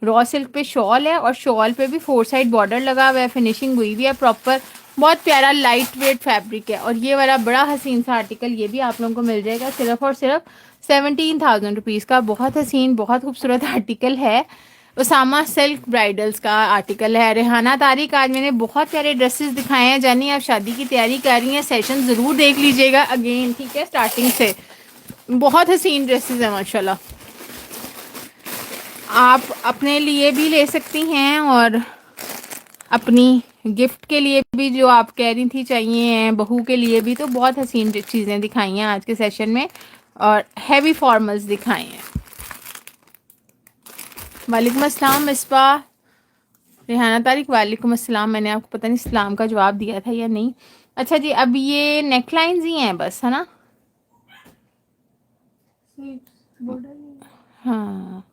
रॉ सिल्क पे शॉल है और शॉल पे भी 4 साइड बॉर्डर लगा हुआ है, फिनिशिंग हुई भी है प्रॉपर, बहुत प्यारा लाइट वेट फैब्रिक है। और ये वाला बड़ा हसीन सा आर्टिकल ये भी आप लोगों को मिल जाएगा सिर्फ और सिर्फ 17,000 रुपीज़ का, बहुत हसीन बहुत खूबसूरत आर्टिकल है, उसामा सिल्क ब्राइडल्स का आर्टिकल है। रेहाना तारिक, आज मैंने बहुत प्यारे ड्रेसेस दिखाए हैं, जानी आप शादी की तैयारी कर रही हैं, सेशन ज़रूर देख लीजिएगा अगेन, ठीक है, स्टार्टिंग से बहुत हसीन ड्रेसेस हैं माशाल्लाह। आप अपने लिए भी ले सकती हैं और अपनी गिफ्ट के लिए भी, जो आप कह रही थी चाहिए हैं बहू के लिए भी, तो बहुत हसीन चीज़ें दिखाई हैं आज के सेशन में, और हैवी फॉर्मल्स दिखाए हैं। वालेकुम अस्सलाम मिसबा, रेहाना तारिक वालेकुम अस्सलाम, मैंने आपको पता नहीं सलाम का जवाब दिया था या नहीं। अच्छा जी, अब ये नेकलाइंस ही हैं बस, है ना? हाँ,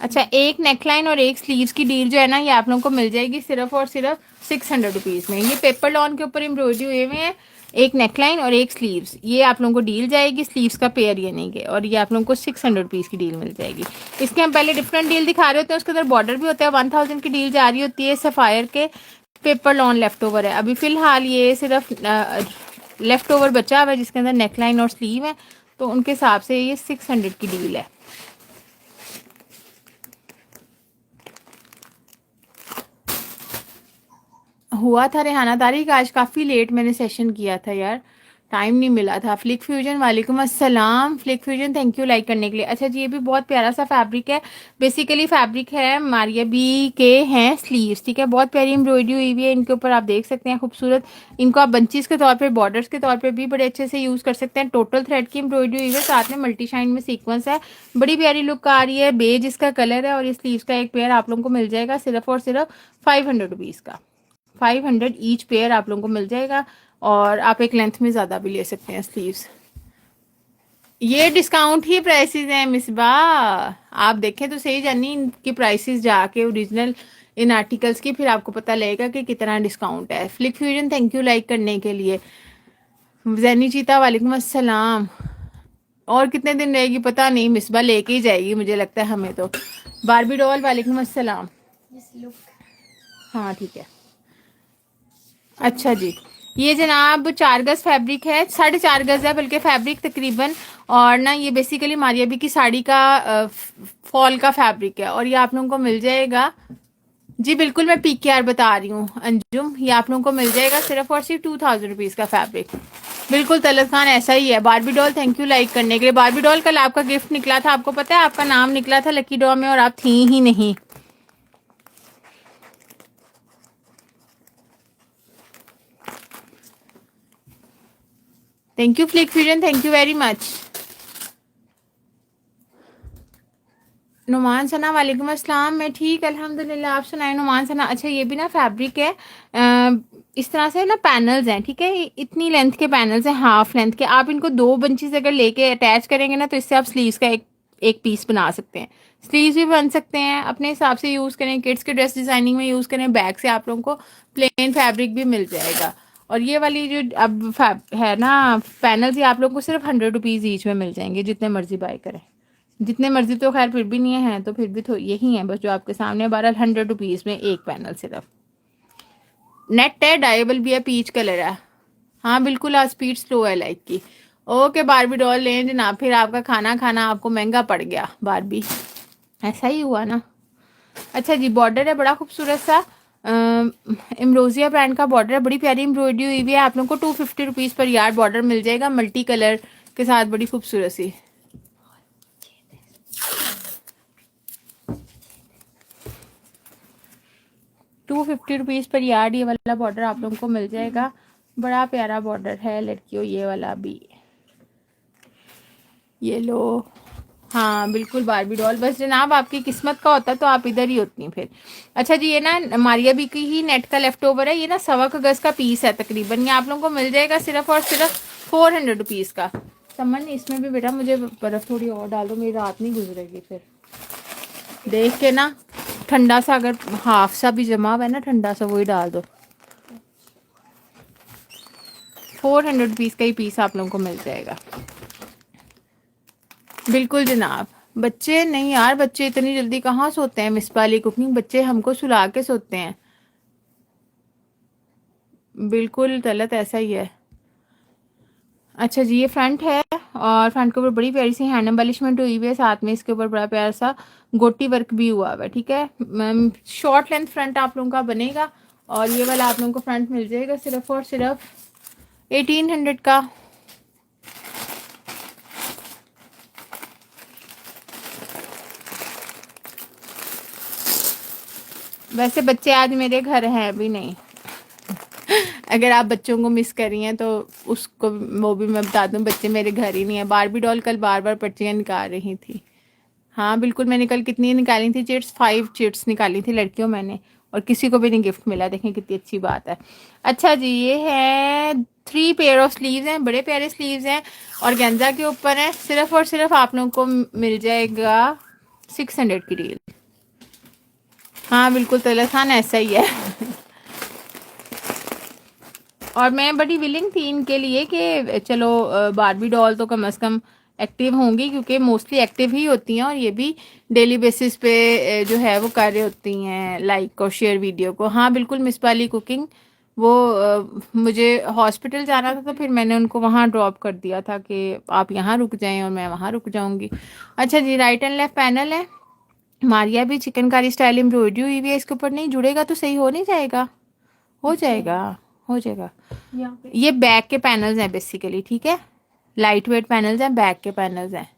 अच्छा, एक नेकलाइन और एक स्लीव्स की डील जो है ना, ये आप लोगों को मिल जाएगी सिर्फ और सिर्फ 600 रुपीज़ में। ये पेपर लॉन के ऊपर एम्ब्रॉयडरी हुए हुए हैं, एक नेकलाइन और एक स्लीव्स, ये आप लोगों को डील जाएगी, स्लीव्स का पेयर ये नहीं के, और ये आप लोगों को 600 रुपीज़ की डील मिल जाएगी। इसके हम पहले डिफरेंट डील दिखा रहे होते हैं, उसके अंदर बॉर्डर भी होता है, 1000 की डील जा रही होती है, सफ़ायर के पेपर लॉन लेफ्ट ओवर है। अभी फ़िलहाल ये सिर्फ लेफ्ट ओवर बचा हुआ है जिसके अंदर नेकलाइन और स्लीव है, तो उनके हिसाब से ये 600 की डील है। हुआ था रेहाना तारिक, आज काफ़ी लेट मैंने सेशन किया था यार, टाइम नहीं मिला था। फ्लिक फ्यूजन वालेकुम अस्सलाम, flick Fusion thank you like करने के लिए। अच्छा जी, ये भी बहुत प्यारा सा फैब्रिक है, बेसिकली फैब्रिक है मारिया बी के हैं स्लीव्स, ठीक है, बहुत प्यारी एम्ब्रॉयडरी हुई हुई है इनके ऊपर, आप देख सकते हैं खूबसूरत। इनको आप बंचीज के तौर पर, बॉर्डर्स के तौर पर भी बड़े अच्छे से यूज़ कर सकते हैं। टोटल थ्रेड की एम्ब्रॉयडरी हुई है, साथ में मल्टी शाइन में सीक्वेंस है, बड़ी प्यारी लुक आ रही है, बेज इसका कलर है। और ये स्लीव्स का एक पेयर आप लोगों को मिल जाएगा सिर्फ और सिर्फ 500 रुपीज़ का, 500 ईच पेयर आप लोगों को मिल जाएगा। और आप एक लेंथ में ज़्यादा भी ले सकते हैं स्लीव्स। ये डिस्काउंट ही प्राइसेस हैं मिसबा, आप देखें तो सही जानी इनकी प्राइसेस जाके ओरिजिनल इन आर्टिकल्स की, फिर आपको पता लगेगा कि कितना डिस्काउंट है। Flick Fusion thank you like करने के लिए। जैनी चीता वालेकुम अस्सलाम। और कितने दिन रहेगी पता नहीं, मिसबा लेके ही जाएगी मुझे लगता है हमें तो। बारबी डॉल वालेकुम अस्सलाम। हाँ ठीक है। अच्छा जी, ये जनाब 4 गज फैब्रिक है, 4.5 गज है बल्कि फैब्रिक तकरीबन, और ना ये बेसिकली मारिया बी की साड़ी का फॉल का फैब्रिक है, और ये आप लोगों को मिल जाएगा जी, बिल्कुल मैं PKR बता रही हूँ अंजुम, ये आप लोगों को मिल जाएगा सिर्फ और सिर्फ 2000 रुपीज़ का फैब्रिक। बिल्कुल तलत खान ऐसा ही है। Barbie doll thank you like करने के लिए। बारबी डॉल कल आपका गिफ्ट निकला था, आपको पता है, आपका नाम निकला था लकी ड्रॉ में और आप थी ही नहीं। Thank you Flick Fusion, thank you very much. Numan Sana वालेकुम अस्सलाम, मैं ठीक अल्हम्दुलिल्लाह, आप सुनाए नुमान सना। अच्छा, ये भी ना फैब्रिक है, इस तरह से ना पैनल्स हैं, ठीक है, इतनी लेंथ के पैनल्स हैं, हाफ लेंथ के। आप इनको 2 बंचेस अगर लेके अटैच करेंगे ना, तो इससे आप स्लीव्स का एक एक पीस बना सकते हैं। स्लीव्स भी बन सकते हैं, अपने हिसाब से यूज़ करें, किड्स के ड्रेस डिज़ाइनिंग में यूज़ करें। बैक से आप लोगों को प्लेन फैब्रिक भी मिल जाएगा। और ये वाली जो अब है ना पैनल्स, ये आप लोगों को सिर्फ 100 रुपीज़ ईच में मिल जाएंगे, जितने मर्जी बाय करें। जितने मर्जी तो खैर फिर भी नहीं है, तो फिर भी तो यही है बस जो आपके सामने। 100 रुपीज़ में एक पैनल सिर्फ। नेट है, डाइबल भी है, पीच कलर है। हाँ बिल्कुल, आज स्पीड स्लो है लाइक की। ओके बारबी डॉल लें जनाब, फिर आपका खाना खाना आपको महंगा पड़ गया बारबी, ऐसा ही हुआ ना। अच्छा जी, बॉर्डर है बड़ा खूबसूरत सा, इम्रोजिया ब्रांड का बॉर्डर है, बड़ी प्यारी एम्ब्रॉयडरी हुई हुई है। आप लोगों को 250 रुपीज़ पर यार्ड बॉर्डर मिल जाएगा, मल्टी कलर के साथ, बड़ी खूबसूरत सी। ₹250 पर यार्ड ये वाला बॉर्डर आप लोगों को मिल जाएगा। बड़ा प्यारा बॉर्डर है लड़कियों, ये वाला भी। ये लो, हाँ बिल्कुल बारबी डॉल। बस जनाब आपकी किस्मत का होता तो आप इधर ही होती हैं फिर। अच्छा जी, ये ना मारिया बी की ही नेट का लेफ्ट ओवर है, ये ना 1.25 गज का पीस है तकरीबन। ये आप लोगों को मिल जाएगा सिर्फ और सिर्फ 400 रुपीज़ का। समन इसमें भी बेटा मुझे बर्फ़ थोड़ी और डाल दो, मेरी रात नहीं गुजरेगी फिर। देख के ना ठंडा सा, अगर हाफ सा भी जमा हुआ है ना ठंडा सा, वही डाल दो। 400 रुपीज़ का ही पीस आप लोगों को मिल जाएगा। बिल्कुल जनाब। बच्चे नहीं यार, बच्चे इतनी जल्दी कहाँ सोते हैं मिस वाली कुकिंग, बच्चे हमको सुला के सोते हैं। बिल्कुल गलत, ऐसा ही है। अच्छा जी, ये फ्रंट है और फ्रंट के ऊपर बड़ी प्यारी सी हैंड एम्बेलिशमेंट हुई हुई है, साथ में इसके ऊपर बड़ा प्यारा सा गोटी वर्क भी हुआ हुआ है। ठीक है, शॉर्ट लेंथ फ्रंट आप लोगों का बनेगा। और ये वाला आप लोगों को फ्रंट मिल जाएगा सिर्फ और सिर्फ 1800 का। वैसे बच्चे आज मेरे घर हैं भी नहीं। अगर आप बच्चों को मिस कर रही हैं तो उसको वो भी मैं बता दूं, बच्चे मेरे घर ही नहीं है। बारबी डॉल कल बार बार पर्चियाँ निकाल रही थी। हाँ बिल्कुल, मैंने कल कितनी निकाली थी चिट्स, 5 चिट्स निकाली थी लड़कियों मैंने, और किसी को भी नहीं गिफ्ट मिला। देखें कितनी अच्छी बात है। अच्छा जी, ये है 3 पेयर ऑफ स्लीव्स हैं, बड़े प्यारे स्लीव्स हैं और गेंजा के ऊपर है। सिर्फ और सिर्फ आप लोगों को मिल जाएगा 600 की डील। हाँ बिल्कुल तलत खान, ऐसा ही है। और मैं बड़ी विलिंग थी इनके लिए कि चलो बारबी डॉल तो कम से कम एक्टिव होंगी, क्योंकि मोस्टली एक्टिव ही होती हैं और ये भी डेली बेसिस पे जो है वो कर रही होती हैं लाइक और शेयर वीडियो को। हाँ बिल्कुल मिस वाली कुकिंग, वो मुझे हॉस्पिटल जाना था तो फिर मैंने उनको वहाँ ड्रॉप कर दिया था कि आप यहाँ रुक जाएं और मैं वहाँ रुक जाऊँगी। अच्छा जी, राइट एंड लेफ्ट पैनल है। मारिया भी चिकनकारी स्टाइल एम्ब्रॉयडरी हुई हुई है, इसके ऊपर नहीं जुड़ेगा तो सही हो नहीं जाएगा, हो जाएगा हो जाएगा। ये बैक के पैनल्स हैं बेसिकली, ठीक है, लाइट वेट पैनल्स हैं, बैक के पैनल्स हैं।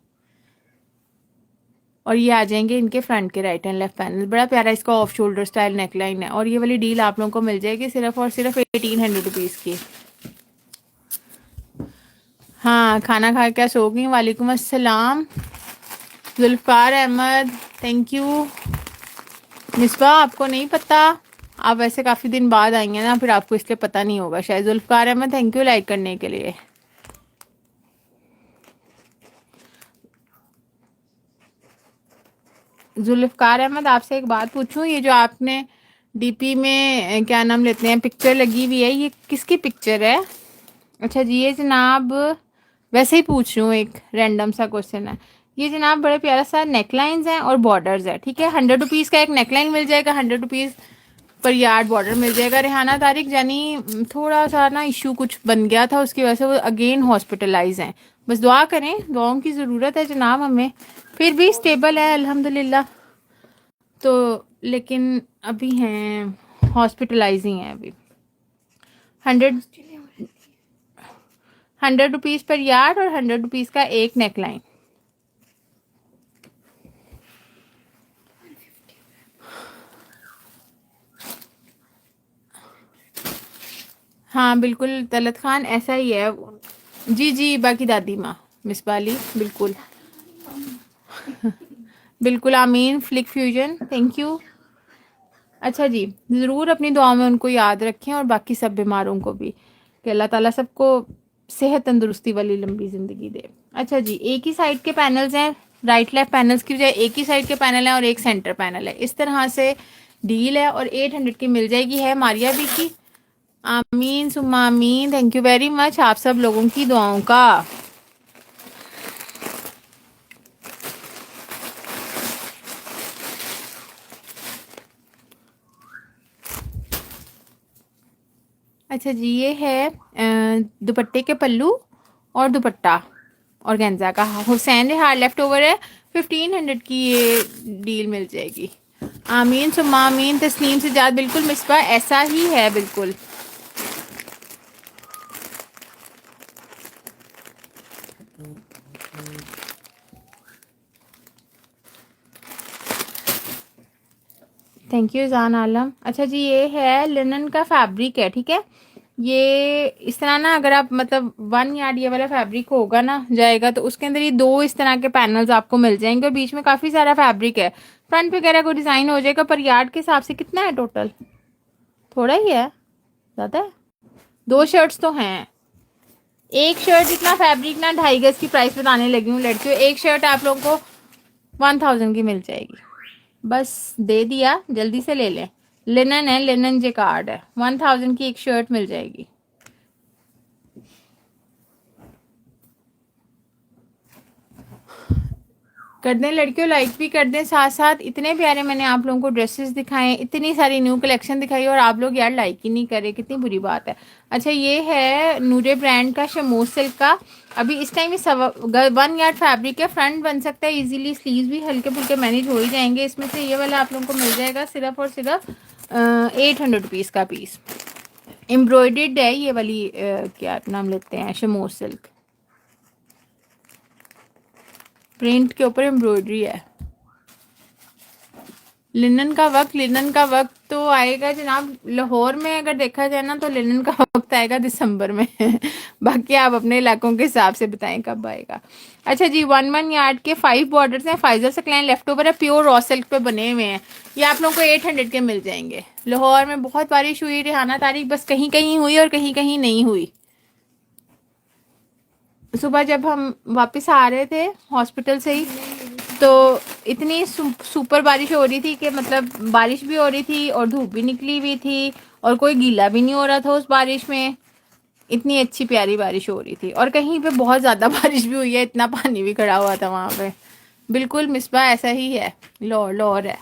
और ये आ जाएंगे इनके फ्रंट के राइट एंड लेफ्ट पैनल। बड़ा प्यारा इसका ऑफ शोल्डर स्टाइल नेकलाइन है। और ये वाली डील आप लोगों को मिल जाएगी सिर्फ और सिर्फ 1800 रुपीज़ की। हाँ खाना खा के सो गई। वालेकुम अस्सलाम जुल्फ़ार अहमद, थैंक यू। मिसबा आपको नहीं पता, आप वैसे काफ़ी दिन बाद आई हैं ना, फिर आपको इसलिए पता नहीं होगा शायद। Zulfar Ahmad thank you like करने के लिए। जुल्फ़ार अहमद आपसे एक बात पूछूं, ये जो आपने डीपी में क्या नाम लेते हैं पिक्चर लगी हुई है, ये किसकी पिक्चर है? अच्छा जी, ये जनाब वैसे ही पूछ रही हूँ, एक रैंडम सा क्वेश्चन है। ये जनाब बड़े प्यारा सा नेकलाइंस हैं और बॉर्डर्स है, ठीक है। 100 रुपीज़ का एक नेकलाइन मिल जाएगा, 100 रुपीज़ पर यार्ड बॉर्डर मिल जाएगा। रेहाना तारिक जानी थोड़ा सा ना इशू कुछ बन गया था, उसकी वजह से वो अगेन हॉस्पिटलाइज हैं। बस दुआ करें, दुआओं की ज़रूरत है जनाब हमें। फिर भी स्टेबल है अल्हम्दुलिल्लाह, तो लेकिन अभी हैं हॉस्पिटलाइज ही हैं अभी। 100 रुपीज़ पर यार्ड और 100 रुपीज़ का एक नेकलाइन। हाँ बिल्कुल तलत खान, ऐसा ही है। जी जी, बाकी दादी माँ मिस बाली, बिल्कुल बिल्कुल। आमीन फ्लिक फ्यूजन, थैंक यू। अच्छा जी, ज़रूर अपनी दुआ में उनको याद रखें और बाकी सब बीमारों को भी, कि अल्लाह ताला सबको सेहत तंदुरुस्ती वाली लंबी ज़िंदगी दे। अच्छा जी, एक ही साइड के पैनल्स हैं, राइट लेफ्ट पैनल्स की बजाय एक ही साइड के पैनल है और एक सेंटर पैनल है। इस तरह से डील है और 800 की मिल जाएगी। है मारिया भी की। आमीन सुम्मा आमीन, थैंक यू वेरी मच आप सब लोगों की दुआओं का। अच्छा जी, ये है दुपट्टे के पल्लू और दुपट्टा ऑर्गेन्जा का। हुसैन रिहार लेफ्ट ओवर है, 1500 की ये डील मिल जाएगी। आमीन सुम्मा आमीन। तस्नीम सजाद, बिल्कुल मिसबा ऐसा ही है बिल्कुल। थैंक यू जान आलम। अच्छा जी, ये है लिनन का फैब्रिक है, ठीक है। ये इस तरह ना, अगर आप मतलब 1 यार्ड ये वाला फैब्रिक होगा ना जाएगा, तो उसके अंदर ये 2 इस तरह के पैनल्स आपको मिल जाएंगे और बीच में काफ़ी सारा फैब्रिक है। फ्रंट वगैरह को डिज़ाइन हो जाएगा। पर यार्ड के हिसाब से कितना है टोटल? थोड़ा ही है, ज़्यादा है। 2 शर्ट्स तो हैं। एक शर्ट इतना फैब्रिक ना 2.5 गज की प्राइस बताने लगी हूँ लड़कियों। एक शर्ट आप लोगों को 1000 की मिल जाएगी। बस दे दिया, जल्दी से ले लें। लिनन है, लिनन जेकार्ड है। 1000 की एक शर्ट मिल जाएगी। कर दें लड़कियों, लाइक भी कर दें साथ साथ। इतने प्यारे मैंने आप लोगों को ड्रेसेस दिखाए, इतनी सारी न्यू कलेक्शन दिखाई और आप लोग यार लाइक ही नहीं करे, कितनी बुरी बात है। अच्छा, ये है नूरे ब्रांड का शमोज सिल्क का। अभी इस टाइम ये 1 यार्ड फैब्रिक है। फ्रंट बन सकता है इजीली, स्लीव्स भी हल्के फुल्के मैनेज हो ही जाएंगे। इसमें से ये वाला आप लोगों को मिल जाएगा सिर्फ और सिर्फ 800 रुपीज़ का पीस। एम्ब्रॉयडेड है ये वाली, क्या नाम लेते हैं, शमोज सिल्क। प्रिंट के ऊपर एम्ब्रॉयडरी है। लिनन का वक्त तो आएगा जनाब। लाहौर में अगर देखा जाए ना, तो लिनन का वक्त आएगा दिसंबर में। बाकी आप अपने इलाकों के हिसाब से बताएं कब आएगा। अच्छा जी, 1 यार्ड के 5 बॉर्डर्स हैं। फाइजर से क्लाइन लेफ्ट ओवर है, प्योर रॉ सिल्क पे बने हुए हैं। ये आप लोगों को 800 के मिल जाएंगे। लाहौर में बहुत बारिश हुई रिहाना तारीख, बस कहीं कहीं हुई और कहीं कहीं नहीं हुई। सुबह जब हम वापस आ रहे थे हॉस्पिटल से ही, तो इतनी सुपर बारिश हो रही थी कि मतलब बारिश भी हो रही थी और धूप भी निकली हुई थी और कोई गीला भी नहीं हो रहा था उस बारिश में। इतनी अच्छी प्यारी बारिश हो रही थी और कहीं पे बहुत ज़्यादा बारिश भी हुई है, इतना पानी भी खड़ा हुआ था वहाँ पे। बिल्कुल मिसबा ऐसा ही है, लोर है।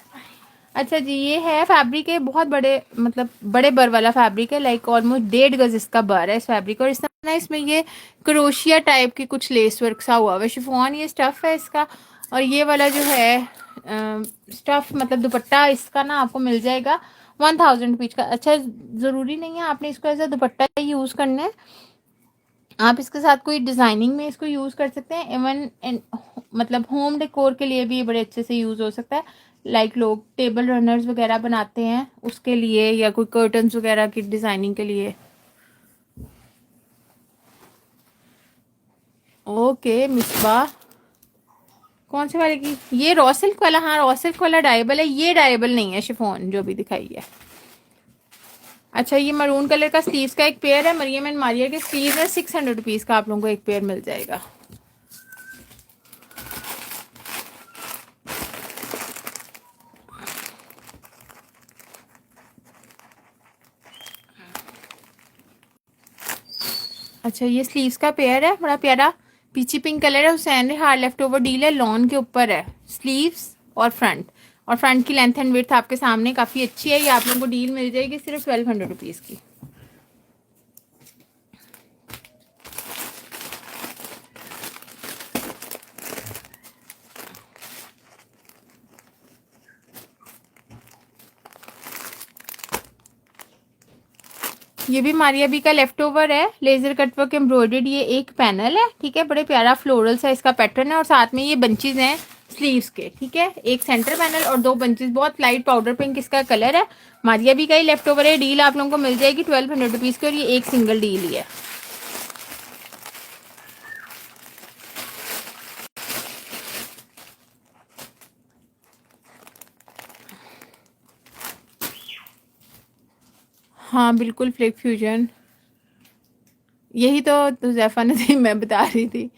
अच्छा जी, ये है फैब्रिक है बहुत बड़े, मतलब बड़े बर वाला फैब्रिक है। लाइक ऑलमोस्ट 1.5 गज इसका बर है इस फैब्रिक। और इस तरह इसमें ये क्रोशिया टाइप की कुछ लेस वर्क सा हुआ है। शिफॉन ये स्टफ है इसका। और ये वाला जो है स्टफ मतलब दुपट्टा इसका ना आपको मिल जाएगा 1000 रुपीज का। अच्छा, ज़रूरी नहीं है आपने इसको ऐसा दुपट्टा यूज़ करना है, आप इसके साथ कोई डिज़ाइनिंग में इसको यूज़ कर सकते हैं। इवन मतलब होम डेकोर के लिए भी ये बड़े अच्छे से यूज़ हो सकता है। लाइक लोग टेबल रनर्स वगैरह बनाते हैं उसके लिए, या कोई कर्टन्स वगैरह की डिज़ाइनिंग के लिए। ओके मिसबा, कौन से वाले की? ये रॉ सिल्क वाला? हाँ, रॉ सिल्क वाला डायबल है। ये डायबल नहीं है शिफॉन जो भी दिखाई है। अच्छा, ये मरून कलर का स्लीव्स का एक पेयर है। मरियम एंड मारिया के स्लीव है। 600 रुपीज़ का आप लोगों को एक पेयर मिल जाएगा। अच्छा, ये स्लीव्स का पेयर है, बड़ा प्यारा पीची पिंक कलर है। हुसैन हार लेफ्ट ओवर डील है, लॉन के ऊपर है स्लीव्स और फ्रंट। और फ्रंट की लेंथ एंड विड्थ आपके सामने काफ़ी अच्छी है। ये आप लोगों को डील मिल जाएगी सिर्फ 1200 रुपीज़ की। ये भी मारिया बी का लेफ्ट ओवर है, लेजर कट वर्क एम्ब्रॉयडर्ड। ये एक पैनल है, ठीक है, बड़े प्यारा फ्लोरल सा इसका पैटर्न है। और साथ में ये बंचेज हैं स्लीव्स के, ठीक है। एक सेंटर पैनल और 2 बंचेज, बहुत लाइट पाउडर पिंक इसका कलर है। मारिया बी का ही लेफ्ट ओवर है। डील आप लोगों को मिल जाएगी 1200 रुपीज़ की और ये एक सिंगल डील ही है। हाँ बिल्कुल, फ्लिक फ्यूजन, यही तो जैफा ने थी, मैं बता रही थी।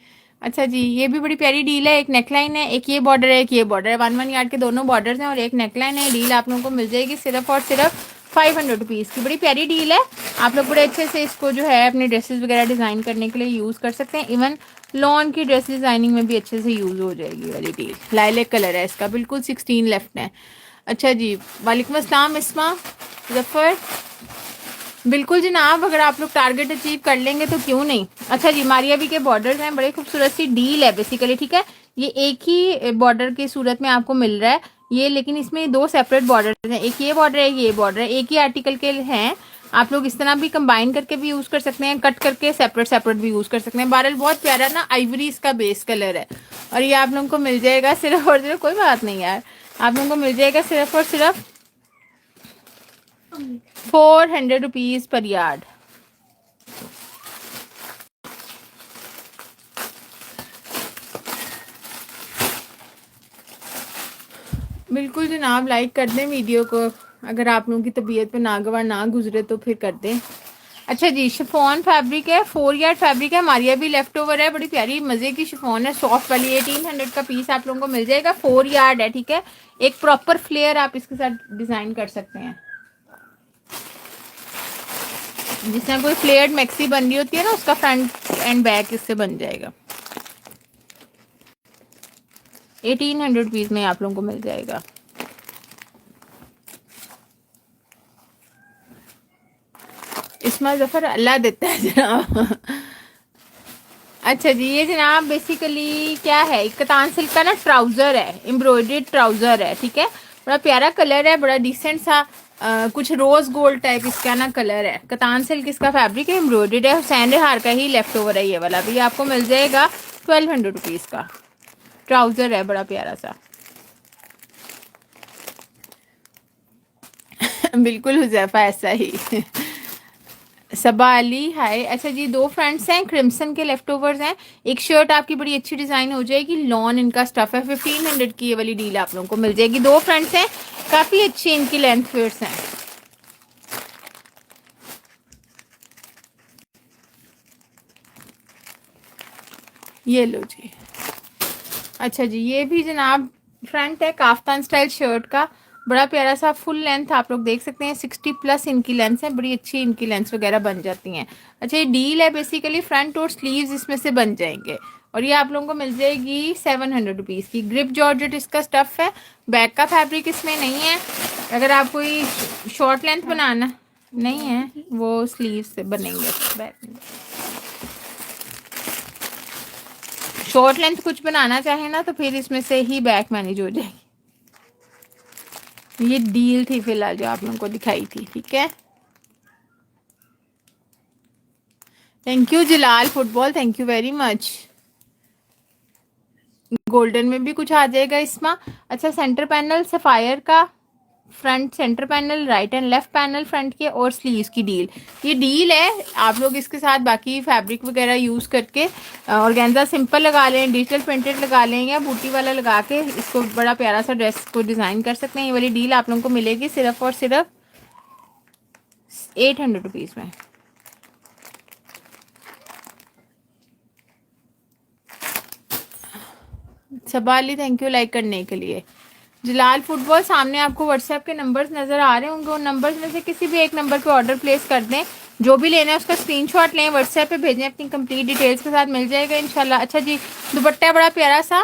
अच्छा जी, ये भी बड़ी प्यारी डील है। एक नेकलाइन है, एक ये बॉर्डर है, एक ये बॉर्डर है, 1 यार्ड के दोनों बॉर्डर्स हैं और एक नेकलाइन है। डील आप लोगों को मिल जाएगी सिर्फ और सिर्फ 500 रुपीज़ की। बड़ी प्यारी डील है। आप लोग बड़े अच्छे से इसको जो है अपने ड्रेसेस वगैरह डिज़ाइन करने के लिए यूज़ कर सकते हैं। इवन लॉन की ड्रेस डिज़ाइनिंग में भी अच्छे से यूज़ हो जाएगी वाली डील। लाइलेक कलर है इसका, बिल्कुल 16 लेफ्ट है। अच्छा जी, वालेकुम अस्सलाम इस्मा जफ़र। बिल्कुल जनाब, अगर आप लोग टारगेट अचीव कर लेंगे तो क्यों नहीं। अच्छा जी, मारिया भी के बॉर्डर्स हैं, बड़े खूबसूरत सी डील है बेसिकली, ठीक है। ये एक ही बॉर्डर की सूरत में आपको मिल रहा है ये, लेकिन इसमें 2 सेपरेट बॉर्डर हैं। एक ये बॉर्डर है, ये बॉर्डर है, एक ही आर्टिकल के हैं। आप लोग इस तरह भी कंबाइन करके भी यूज कर सकते हैं, कट करके सेपरेट सेपरेट भी यूज कर सकते हैं। बहरहाल बहुत प्यारा ना आइवरी इसका बेस कलर है और ये आप लोगों को मिल जाएगा सिर्फ और सिर्फ, कोई बात नहीं यार, आप लोगों को मिल जाएगा सिर्फ और सिर्फ 400 रुपीज़ पर यार्ड। बिल्कुल जनाब, लाइक कर दें वीडियो को। अगर आप लोगों की तबीयत पे नागवार ना गुजरे तो फिर कर दें। अच्छा जी, शिफॉन फैब्रिक है, 4 यार्ड फैब्रिक है। मारिया भी लेफ्ट ओवर है, बड़ी प्यारी मजे की शिफॉन है, सॉफ्ट वाली। 1800 का पीस आप लोगों को मिल जाएगा। 4 यार्ड है, ठीक है। एक प्रॉपर फ्लेयर आप इसके साथ डिजाइन कर सकते हैं, जिस तरह कोई फ्लेयर्ड मैक्सी बन रही होती है ना, उसका फ्रंट एंड बैक इससे बन जाएगा। 1800 रुपीज़ में आप लोगों को मिल जाएगा। इसमें जफर अल्लाह देता है जनाब। अच्छा जी, ये जनाब बेसिकली क्या है, कतान सिल्क का ना ट्राउजर है, एम्ब्रॉयडर्ड ट्राउजर है, ठीक है। बड़ा प्यारा कलर है, बड़ा डिसेंट सा कुछ रोज गोल्ड टाइप इसका ना कलर है। कतान सिल्क इसका फैब्रिक है, एम्ब्रॉयडर्ड है। हुसैन रेहार का ही लेफ्ट ओवर है ये वाला भी। आपको मिल जाएगा 1200 रुपीज़ का ट्राउजर है, बड़ा प्यारा सा। बिल्कुल हुजैफा ऐसा ही। सबा अली हाय। अच्छा जी, 2 फ्रेंड्स हैं, क्रिम्सन के लेफ्ट ओवर्स हैं। एक शर्ट आपकी बड़ी अच्छी डिजाइन हो जाएगी, लॉन इनका स्टफ है, 1500 की ये वाली डील आप लोगों को मिल जाएगी। 2 फ्रेंड्स हैं, काफी अच्छी इनकी लेंथ फिट्स हैं। ये लो जी। अच्छा जी, ये भी जनाब फ्रंट है काफ्तान स्टाइल शर्ट का, बड़ा प्यारा सा फुल लेंथ आप लोग देख सकते हैं। 60 प्लस इनकी लेंथ है, बड़ी अच्छी इनकी लेंथ वगैरह बन जाती हैं। अच्छा, ये डील है बेसिकली, फ्रंट और स्लीव्स इसमें से बन जाएंगे और ये आप लोगों को मिल जाएगी 700 रुपीज़ की। ग्रिप जॉर्जेट इसका स्टफ है, बैक का फैब्रिक इसमें नहीं है। अगर आप कोई शॉर्ट लेंथ बनाना नहीं है, वो स्लीव से बनेंगे। बैक शॉर्ट लेंथ कुछ बनाना चाहे ना तो फिर इसमें से ही बैक मैनेज हो जाएगी। ये डील थी फिलहाल जो आप लोगों को दिखाई थी, ठीक है। Thank you Jalal football, thank you very much. Golden में भी कुछ आ जाएगा इसमें। अच्छा, सेंटर पैनल सफायर का, front centre panel, right and left panel front के, और स्लीव्स की डील। ये डील है, आप लोग इसके साथ बाकी फैब्रिक वगैरह यूज करके ऑर्गेन्जा सिंपल लगा लें, डिजिटल प्रिंटेड लगा लें या बूटी वाला लगा के इसको बड़ा प्यारा सा ड्रेस को डिजाइन कर सकते हैं। ये वाली डील आप लोगों को मिलेगी सिर्फ और सिर्फ 800 रुपीज में। सबाली, थैंक यू लाइक करने के लिए। जलाल फुटबॉल, सामने आपको व्हाट्सएप के नंबर्स नजर आ रहे होंगे, उन नंबर्स में से किसी भी एक नंबर पे ऑर्डर प्लेस कर दें। जो भी लेना है उसका स्क्रीनशॉट लें, व्हाट्सएप पे भेजें, अपनी कंप्लीट डिटेल्स के साथ मिल जाएगा इंशाल्लाह। अच्छा जी, दुपट्टा बड़ा प्यारा सा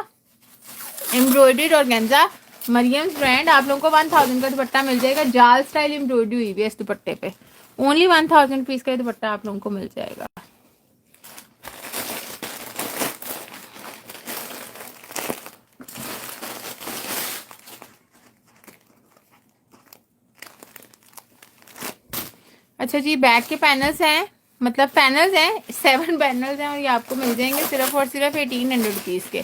एम्ब्रॉयडर्ड ऑर्गेन्जा, मरियम ब्रांड। आप लोगों को 1000 का दुपट्टा मिल जाएगा, जाल स्टाइल एम्ब्रॉयडरी हुई है इस दुपट्टे पे। ओनली 1000 रुपीज का दुपट्टा आप लोगों को मिल जाएगा। अच्छा जी, बैक के पैनल्स हैं, मतलब पैनल्स हैं 7 पैनल्स हैं और ये आपको मिल जाएंगे सिर्फ और सिर्फ 1800 रुपीज़ के।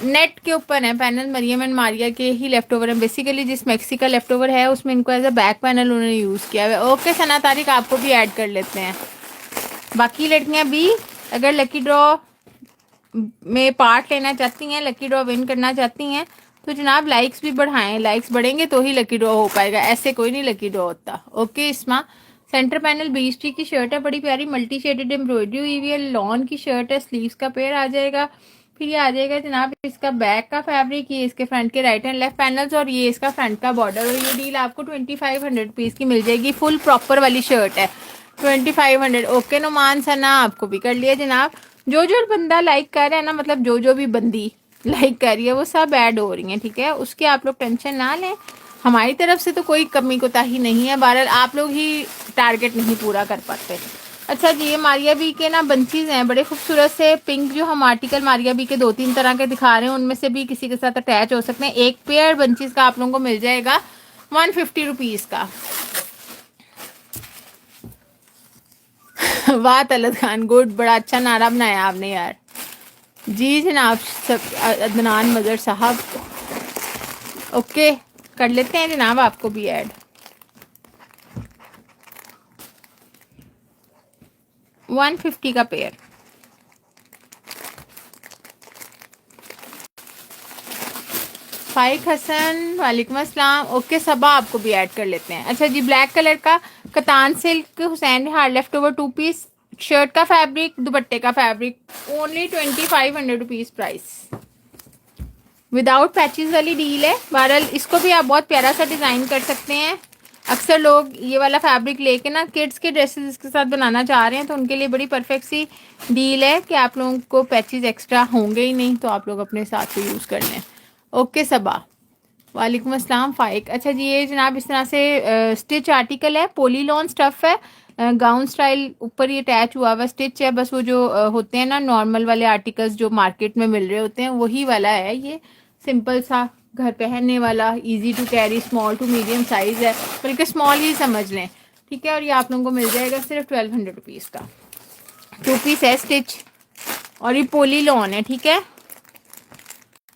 नेट के ऊपर है पैनल, मरियम एंड मारिया के ही लेफ्ट ओवर है। बेसिकली जिस मैक्सी का लेफ्ट ओवर है उसमें इनको एज अ बैक पैनल उन्होंने यूज़ किया है। ओके सना तारिक, आपको भी ऐड कर लेते हैं। बाकी लड़कियां भी अगर लकी ड्रॉ में पार्ट लेना चाहती हैं, लकी ड्रॉ विन करना चाहती हैं, तो जनाब लाइक्स भी बढ़ाएं। लाइक्स बढ़ेंगे तो ही लकी ड्रॉ हो पाएगा, ऐसे कोई नहीं लकी ड्रॉ होता। ओके इस्मा, सेंटर पैनल बीच की शर्ट है, बड़ी प्यारी मल्टी शेडेड एम्ब्रॉयडरी हुई हुई है। लॉन की शर्ट है, स्लीव्स का पेयर आ जाएगा। फिर ये आ जाएगा जनाब इसका बैक का फैब्रिक, ये इसके फ्रंट के राइट एंड लेफ्ट पैनल्स और ये इसका फ्रंट का बॉर्डर। और ये डील आपको 2500 रुपीज़ की मिल जाएगी। फुल प्रॉपर वाली शर्ट है 2500। ओके नुमान सना आपको भी कर लिया जनाब। जो जो बंदा लाइक कर रहा है ना, मतलब जो भी बंदी लाइक कर रही है वो सब ऐड हो रही है, ठीक है। उसकी आप लोग टेंशन ना लें, हमारी तरफ से तो कोई कमी कोताही नहीं है। बहरहाल आप लोग ही टारगेट नहीं पूरा कर पाते। अच्छा जी, ये मारिया बी के ना बंचीज हैं बड़े खूबसूरत से पिंक। जो हम आर्टिकल मारिया बी के 2-3 तरह के दिखा रहे हैं, उनमें से भी किसी के साथ अटैच हो सकते हैं। एक पेयर बंचीज का आप लोगों को मिल जाएगा 150 रुपीज़ का। वाह तलत खान, गुड, बड़ा अच्छा नारा बनाया आपने यार। जी जनाब सब अदनान मजर साहब, ओके कर लेते हैं जनाब आपको भी ऐड। 150 का पेयर। फाइक हसन वालेकुम अस्सलाम। ओके सबा आपको भी ऐड कर लेते हैं। अच्छा जी, ब्लैक कलर का कतान सिल्क हुसैन हार लेफ्ट ओवर 2 पीस शर्ट का फैब्रिक, दुपट्टे का fabric, only 2500 rupees price, without patches वाली डील है। बहरहाल इसको भी आप बहुत प्यारा सा डिज़ाइन कर सकते हैं। अक्सर लोग ये वाला फैब्रिक लेके ना किड्स के ड्रेसेस इसके साथ बनाना चाह रहे हैं, तो उनके लिए बड़ी परफेक्ट सी डील है कि आप लोगों को पैचेस एक्स्ट्रा होंगे ही नहीं, तो आप लोग अपने साथ को यूज़ कर लें। ओके सबा वालेकुम अस्सलाम फाइक। अच्छा जी, ये जनाब इस तरह से स्टिच आर्टिकल है, पोलीलॉन स्टफ है, गाउन स्टाइल ऊपर ये अटैच हुआ हुआ स्टिच है। बस वो जो होते हैं ना नॉर्मल वाले आर्टिकल्स जो मार्केट में मिल रहे होते हैं वही वाला है। ये सिंपल सा घर पहनने वाला, easy to carry, small to medium size है, बल्कि स्मॉल ही समझ लें, ठीक है। और ये आप लोगों को मिल जाएगा सिर्फ 1200 रुपीज़ का। 2 पीस है स्टिच और ये पोलीलॉन है, ठीक है।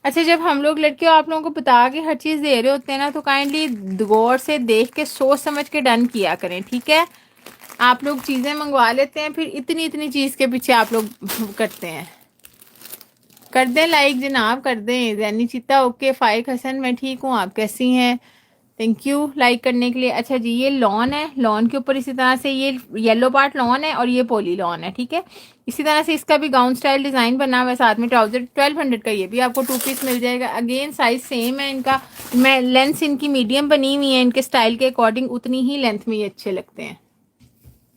अच्छा, जब हम लोग लड़के आप लोगों को बता के हर चीज़ दे रहे होते हैं ना, तो काइंडली गौर से देख के सोच समझ के डन किया करें, ठीक है। आप लोग चीज़ें मंगवा लेते हैं, फिर इतनी इतनी चीज़ के पीछे आप लोग करते हैं। कर दें लाइक जनाब, कर दें। जैनी चिता ओके। फाइक हसन मैं ठीक हूँ, आप कैसी हैं? थैंक यू लाइक करने के लिए। अच्छा जी, ये लॉन है, लॉन के ऊपर इसी तरह से ये येलो पार्ट लॉन है और ये पोली लॉन है, ठीक है। इसी तरह से इसका भी गाउन स्टाइल डिज़ाइन बना हुआ है, साथ में ट्राउजर 1200 का ये भी आपको 2 पीस मिल जाएगा। अगेन साइज सेम है इनका, मैं लेंथ इनकी मीडियम बनी हुई है, इनके स्टाइल के अकॉर्डिंग उतनी ही लेंथ में ये अच्छे लगते हैं।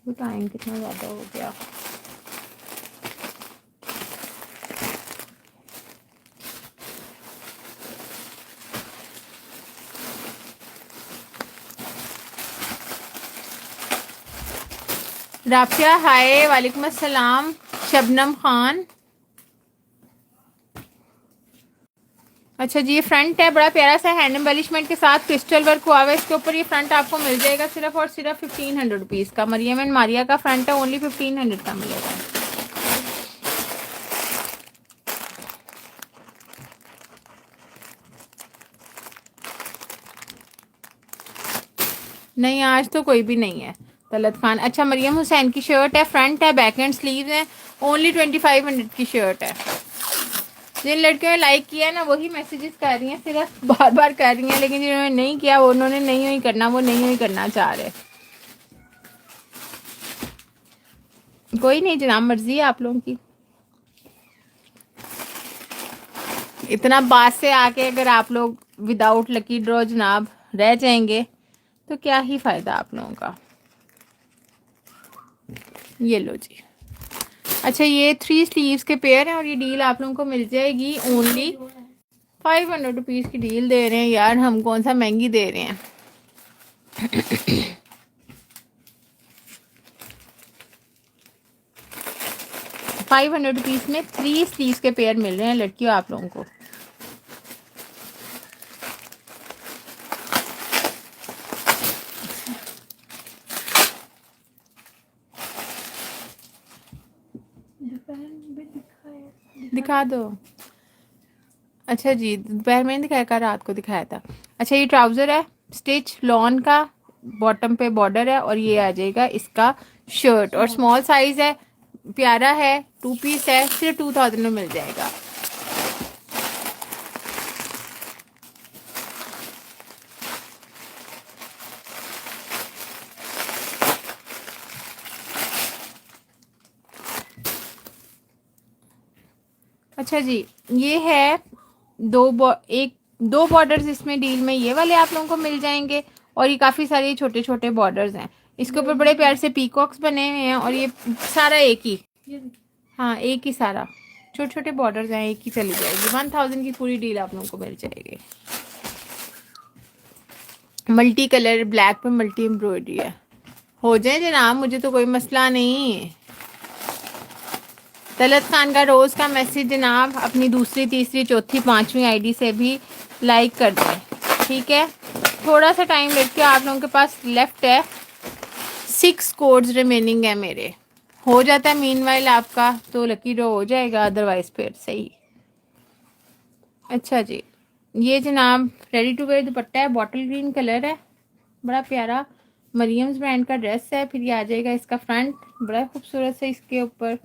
तो टाइम कितना ज़्यादा हो गया। राफिया हाय वालेकुम अस्सलाम। शबनम खान। अच्छा जी, ये फ्रंट है, बड़ा प्यारा सा हैंड एम्बेलिशमेंट के साथ क्रिस्टल वर्क हुआ है इसके ऊपर। ये फ्रंट आपको मिल जाएगा सिर्फ और सिर्फ 1500 रुपीज़ का। मरियम एंड मारिया का फ्रंट है, ओनली 1500 का मिलेगा। नहीं आज तो कोई भी नहीं है तलत खान। अच्छा, मरियम हुसैन की शर्ट है, फ्रंट है, बैक एंड स्लीव्स है, ओनली 2500 की शर्ट है। जिन लड़कियों ने लाइक किया ना वही मैसेजेस कर रही हैं, सिर्फ बार बार कर रही हैं, लेकिन जिन्होंने नहीं किया वो उन्होंने नहीं ही करना, वो नहीं ही करना चाह रहे। कोई नहीं जनाब, मर्जी है आप लोगों की। इतना बात से आके अगर आप लोग विदाउट लकी ड्रॉ जनाब रह जाएंगे तो क्या ही फायदा आप लोगों का। ये लो जी। अच्छा, ये 3 स्लीव्स के पेयर हैं और ये डील आप लोगों को मिल जाएगी ओनली 500 रुपीज़ की डील दे रहे हैं यार, हम कौन सा महंगी दे रहे हैं। ₹500 में 3 स्लीव्स के पेयर मिल रहे हैं लड़कियों आप लोगों को। दिखा दो। अच्छा जी, दोपहर में दिखाया था, रात को दिखाया था। अच्छा, ये ट्राउजर है स्टिच लॉन का, बॉटम पे बॉर्डर है और ये आ जाएगा इसका शर्ट और स्मॉल साइज है, प्यारा है, 2 पीस है, सिर्फ 2000 में मिल जाएगा। अच्छा जी, ये है दो बॉर्डर्स इसमें डील में ये वाले आप लोगों को मिल जाएंगे, और ये काफ़ी सारे छोटे छोटे बॉर्डर्स हैं। इसके ऊपर बड़े प्यार से पीकॉक्स बने हुए हैं, और ये सारा एक ही, हाँ एक ही सारा छोटे छोटे बॉर्डर्स हैं, एक ही चली जाएगी। 1000 की पूरी डील आप लोगों को मिल जाएगी। मल्टी कलर ब्लैक पे मल्टी एम्ब्रॉयडरी है। हो जाए जनाब, मुझे तो कोई मसला नहीं। तलत खान का रोज़ का मैसेज जनाब अपनी दूसरी तीसरी चौथी पांचवी आईडी से भी लाइक कर दें, ठीक है। थोड़ा सा टाइम लेट के आप लोगों के पास लेफ्ट है, 6 कोड्स रिमेनिंग है मेरे। हो जाता है मीनवाइल आपका तो लकी ड्रॉ हो जाएगा, अदरवाइज फिर सही। अच्छा जी, ये जनाब रेडी टू वेयर दुपट्टा है, बॉटल ग्रीन कलर है, बड़ा प्यारा मरियम्स ब्रांड का ड्रेस है। फिर ये आ जाएगा इसका फ्रंट, बड़ा खूबसूरत से इसके ऊपर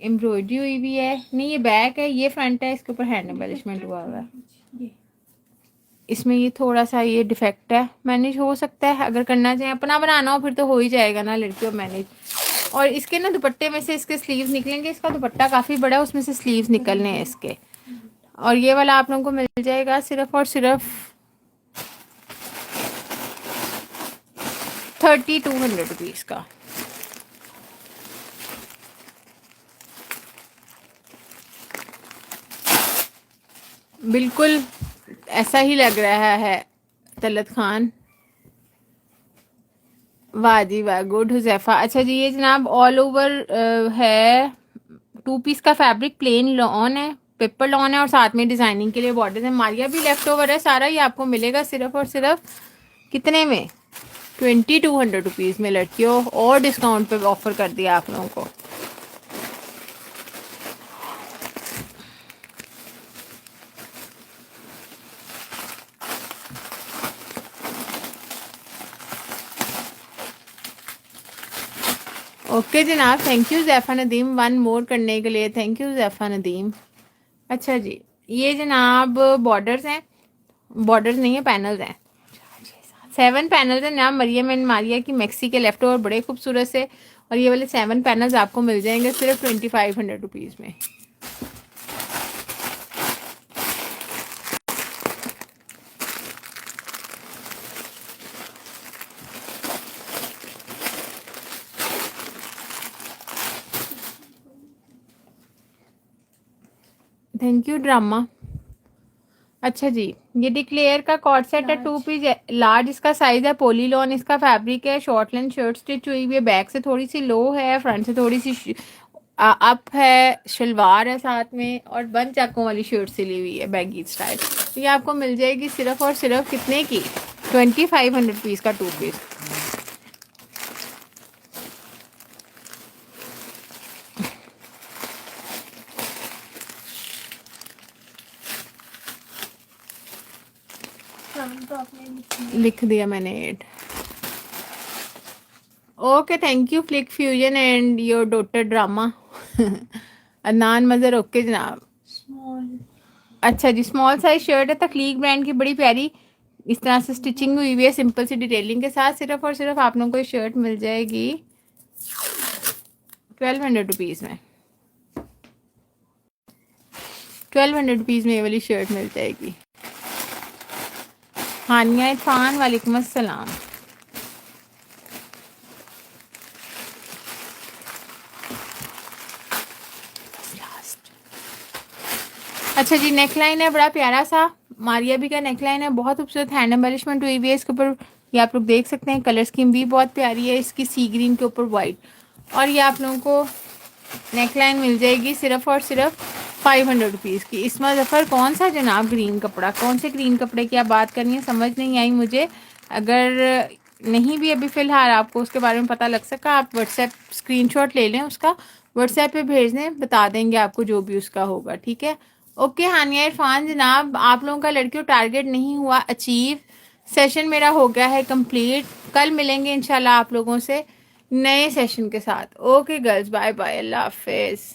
एम्ब्रॉयडरी हुई भी है। नहीं ये बैक है, ये फ्रंट है, इसके ऊपर हैंड एम्बेलिशमेंट हुआ हुआ है। इसमें ये थोड़ा सा ये डिफेक्ट है, मैनेज हो सकता है अगर करना चाहें, अपना बनाना हो फिर तो हो ही जाएगा ना लड़कियों मैनेज। और इसके ना दुपट्टे में से इसके स्लीव्स निकलेंगे, इसका दुपट्टा काफ़ी बड़ा है, उसमें से स्लीव्स निकलने हैं इसके। और ये वाला आप लोगों को मिल जाएगा सिर्फ और सिर्फ 3200 रुपीज़ का। बिल्कुल ऐसा ही लग रहा है तलत खान, वाह जी वाह, गुड हुजैफा। अच्छा जी, ये जनाब ऑल ओवर है, 2 पीस का फैब्रिक, प्लेन लॉन है, पेपर लॉन है, और साथ में डिजाइनिंग के लिए बॉर्डर है। मारिया भी लेफ्ट ओवर है, सारा ये आपको मिलेगा सिर्फ और सिर्फ कितने में, 2200 रुपीज़ में लड़कियों, और डिस्काउंट पे ऑफर कर दिया आप लोगों को। ओके जनाब, थैंक यू जैफा नदीम 1 मोर करने के लिए, थैंक यू जैफा नदीम। अच्छा जी, ये जनाब बॉर्डर्स हैं, बॉर्डर्स नहीं है पैनल्स हैं, 7 पैनल्स हैं जनाब मरियम एंड मारिया की मैक्सी के लेफ्ट ओवर, बड़े खूबसूरत से। और ये वाले 7 पैनल्स आपको मिल जाएंगे सिर्फ 2500 रुपीज़ में। Thank you drama. अच्छा जी, ये डिक्लेयर का कॉर्ड सेट है, 2 पीस लार्ज इसका साइज है, पोलीलॉन इसका फैब्रिक है, शॉर्ट लेंथ शर्ट स्टिच हुई हुई है, बैक से थोड़ी सी लो है, फ्रंट से थोड़ी सी अप है, शलवार है साथ में, और बंद चाकों वाली शर्ट सिली हुई है बैगी स्टाइल। तो ये आपको मिल जाएगी सिर्फ और सिर्फ कितने की, 2500 रुपीज़ का 2 पीस। लिख दिया मैंने 8। Okay thank you Flick fusion and your daughter drama. Adnan मजर, ओके जनाब। अच्छा जी, स्मॉल साइज शर्ट है, तकलीक ब्रांड की, बड़ी प्यारी इस तरह से स्टिचिंग हुई हुई है, सिंपल सी डिटेलिंग के साथ। सिर्फ और सिर्फ आप लोगों को ये शर्ट मिल जाएगी 1200 रुपीज़ में, 1200 रुपीज़ में ये वाली शर्ट मिल जाएगी। हानिया इरफान, वालेकुम अस्सलाम। अच्छा जी, नेकलाइन है बड़ा प्यारा सा, मारिया भी का नेकलाइन है, बहुत खूबसूरत हैंड एम्बेलिशमेंट हुई हुई है इसके ऊपर, ये आप लोग देख सकते हैं। कलर स्कीम भी बहुत प्यारी है इसकी, सी ग्रीन के ऊपर वाइट। और ये आप लोगों को नेकलाइन मिल जाएगी सिर्फ और सिर्फ 500 रुपीज़ की। इसमें जफ़र कौन सा जनाब ग्रीन कपड़ा, कौन से ग्रीन कपड़े की आप बात करनी है, समझ नहीं आई मुझे। अगर नहीं भी अभी फ़िलहाल आपको उसके बारे में पता लग सका, आप व्हाट्सएप स्क्रीनशॉट ले लें उसका, व्हाट्सएप पे भेज दें, बता देंगे आपको जो भी उसका होगा, ठीक है। ओके हानिया इरफान जनाब, आप लोगों का लड़कियों टारगेट नहीं हुआ अचीव, सेशन मेरा हो गया है कंप्लीट। कल मिलेंगे इंशाल्लाह आप लोगों से नए सेशन के साथ। ओके गर्ल्स, बाय बाय, अल्लाह हाफिज़।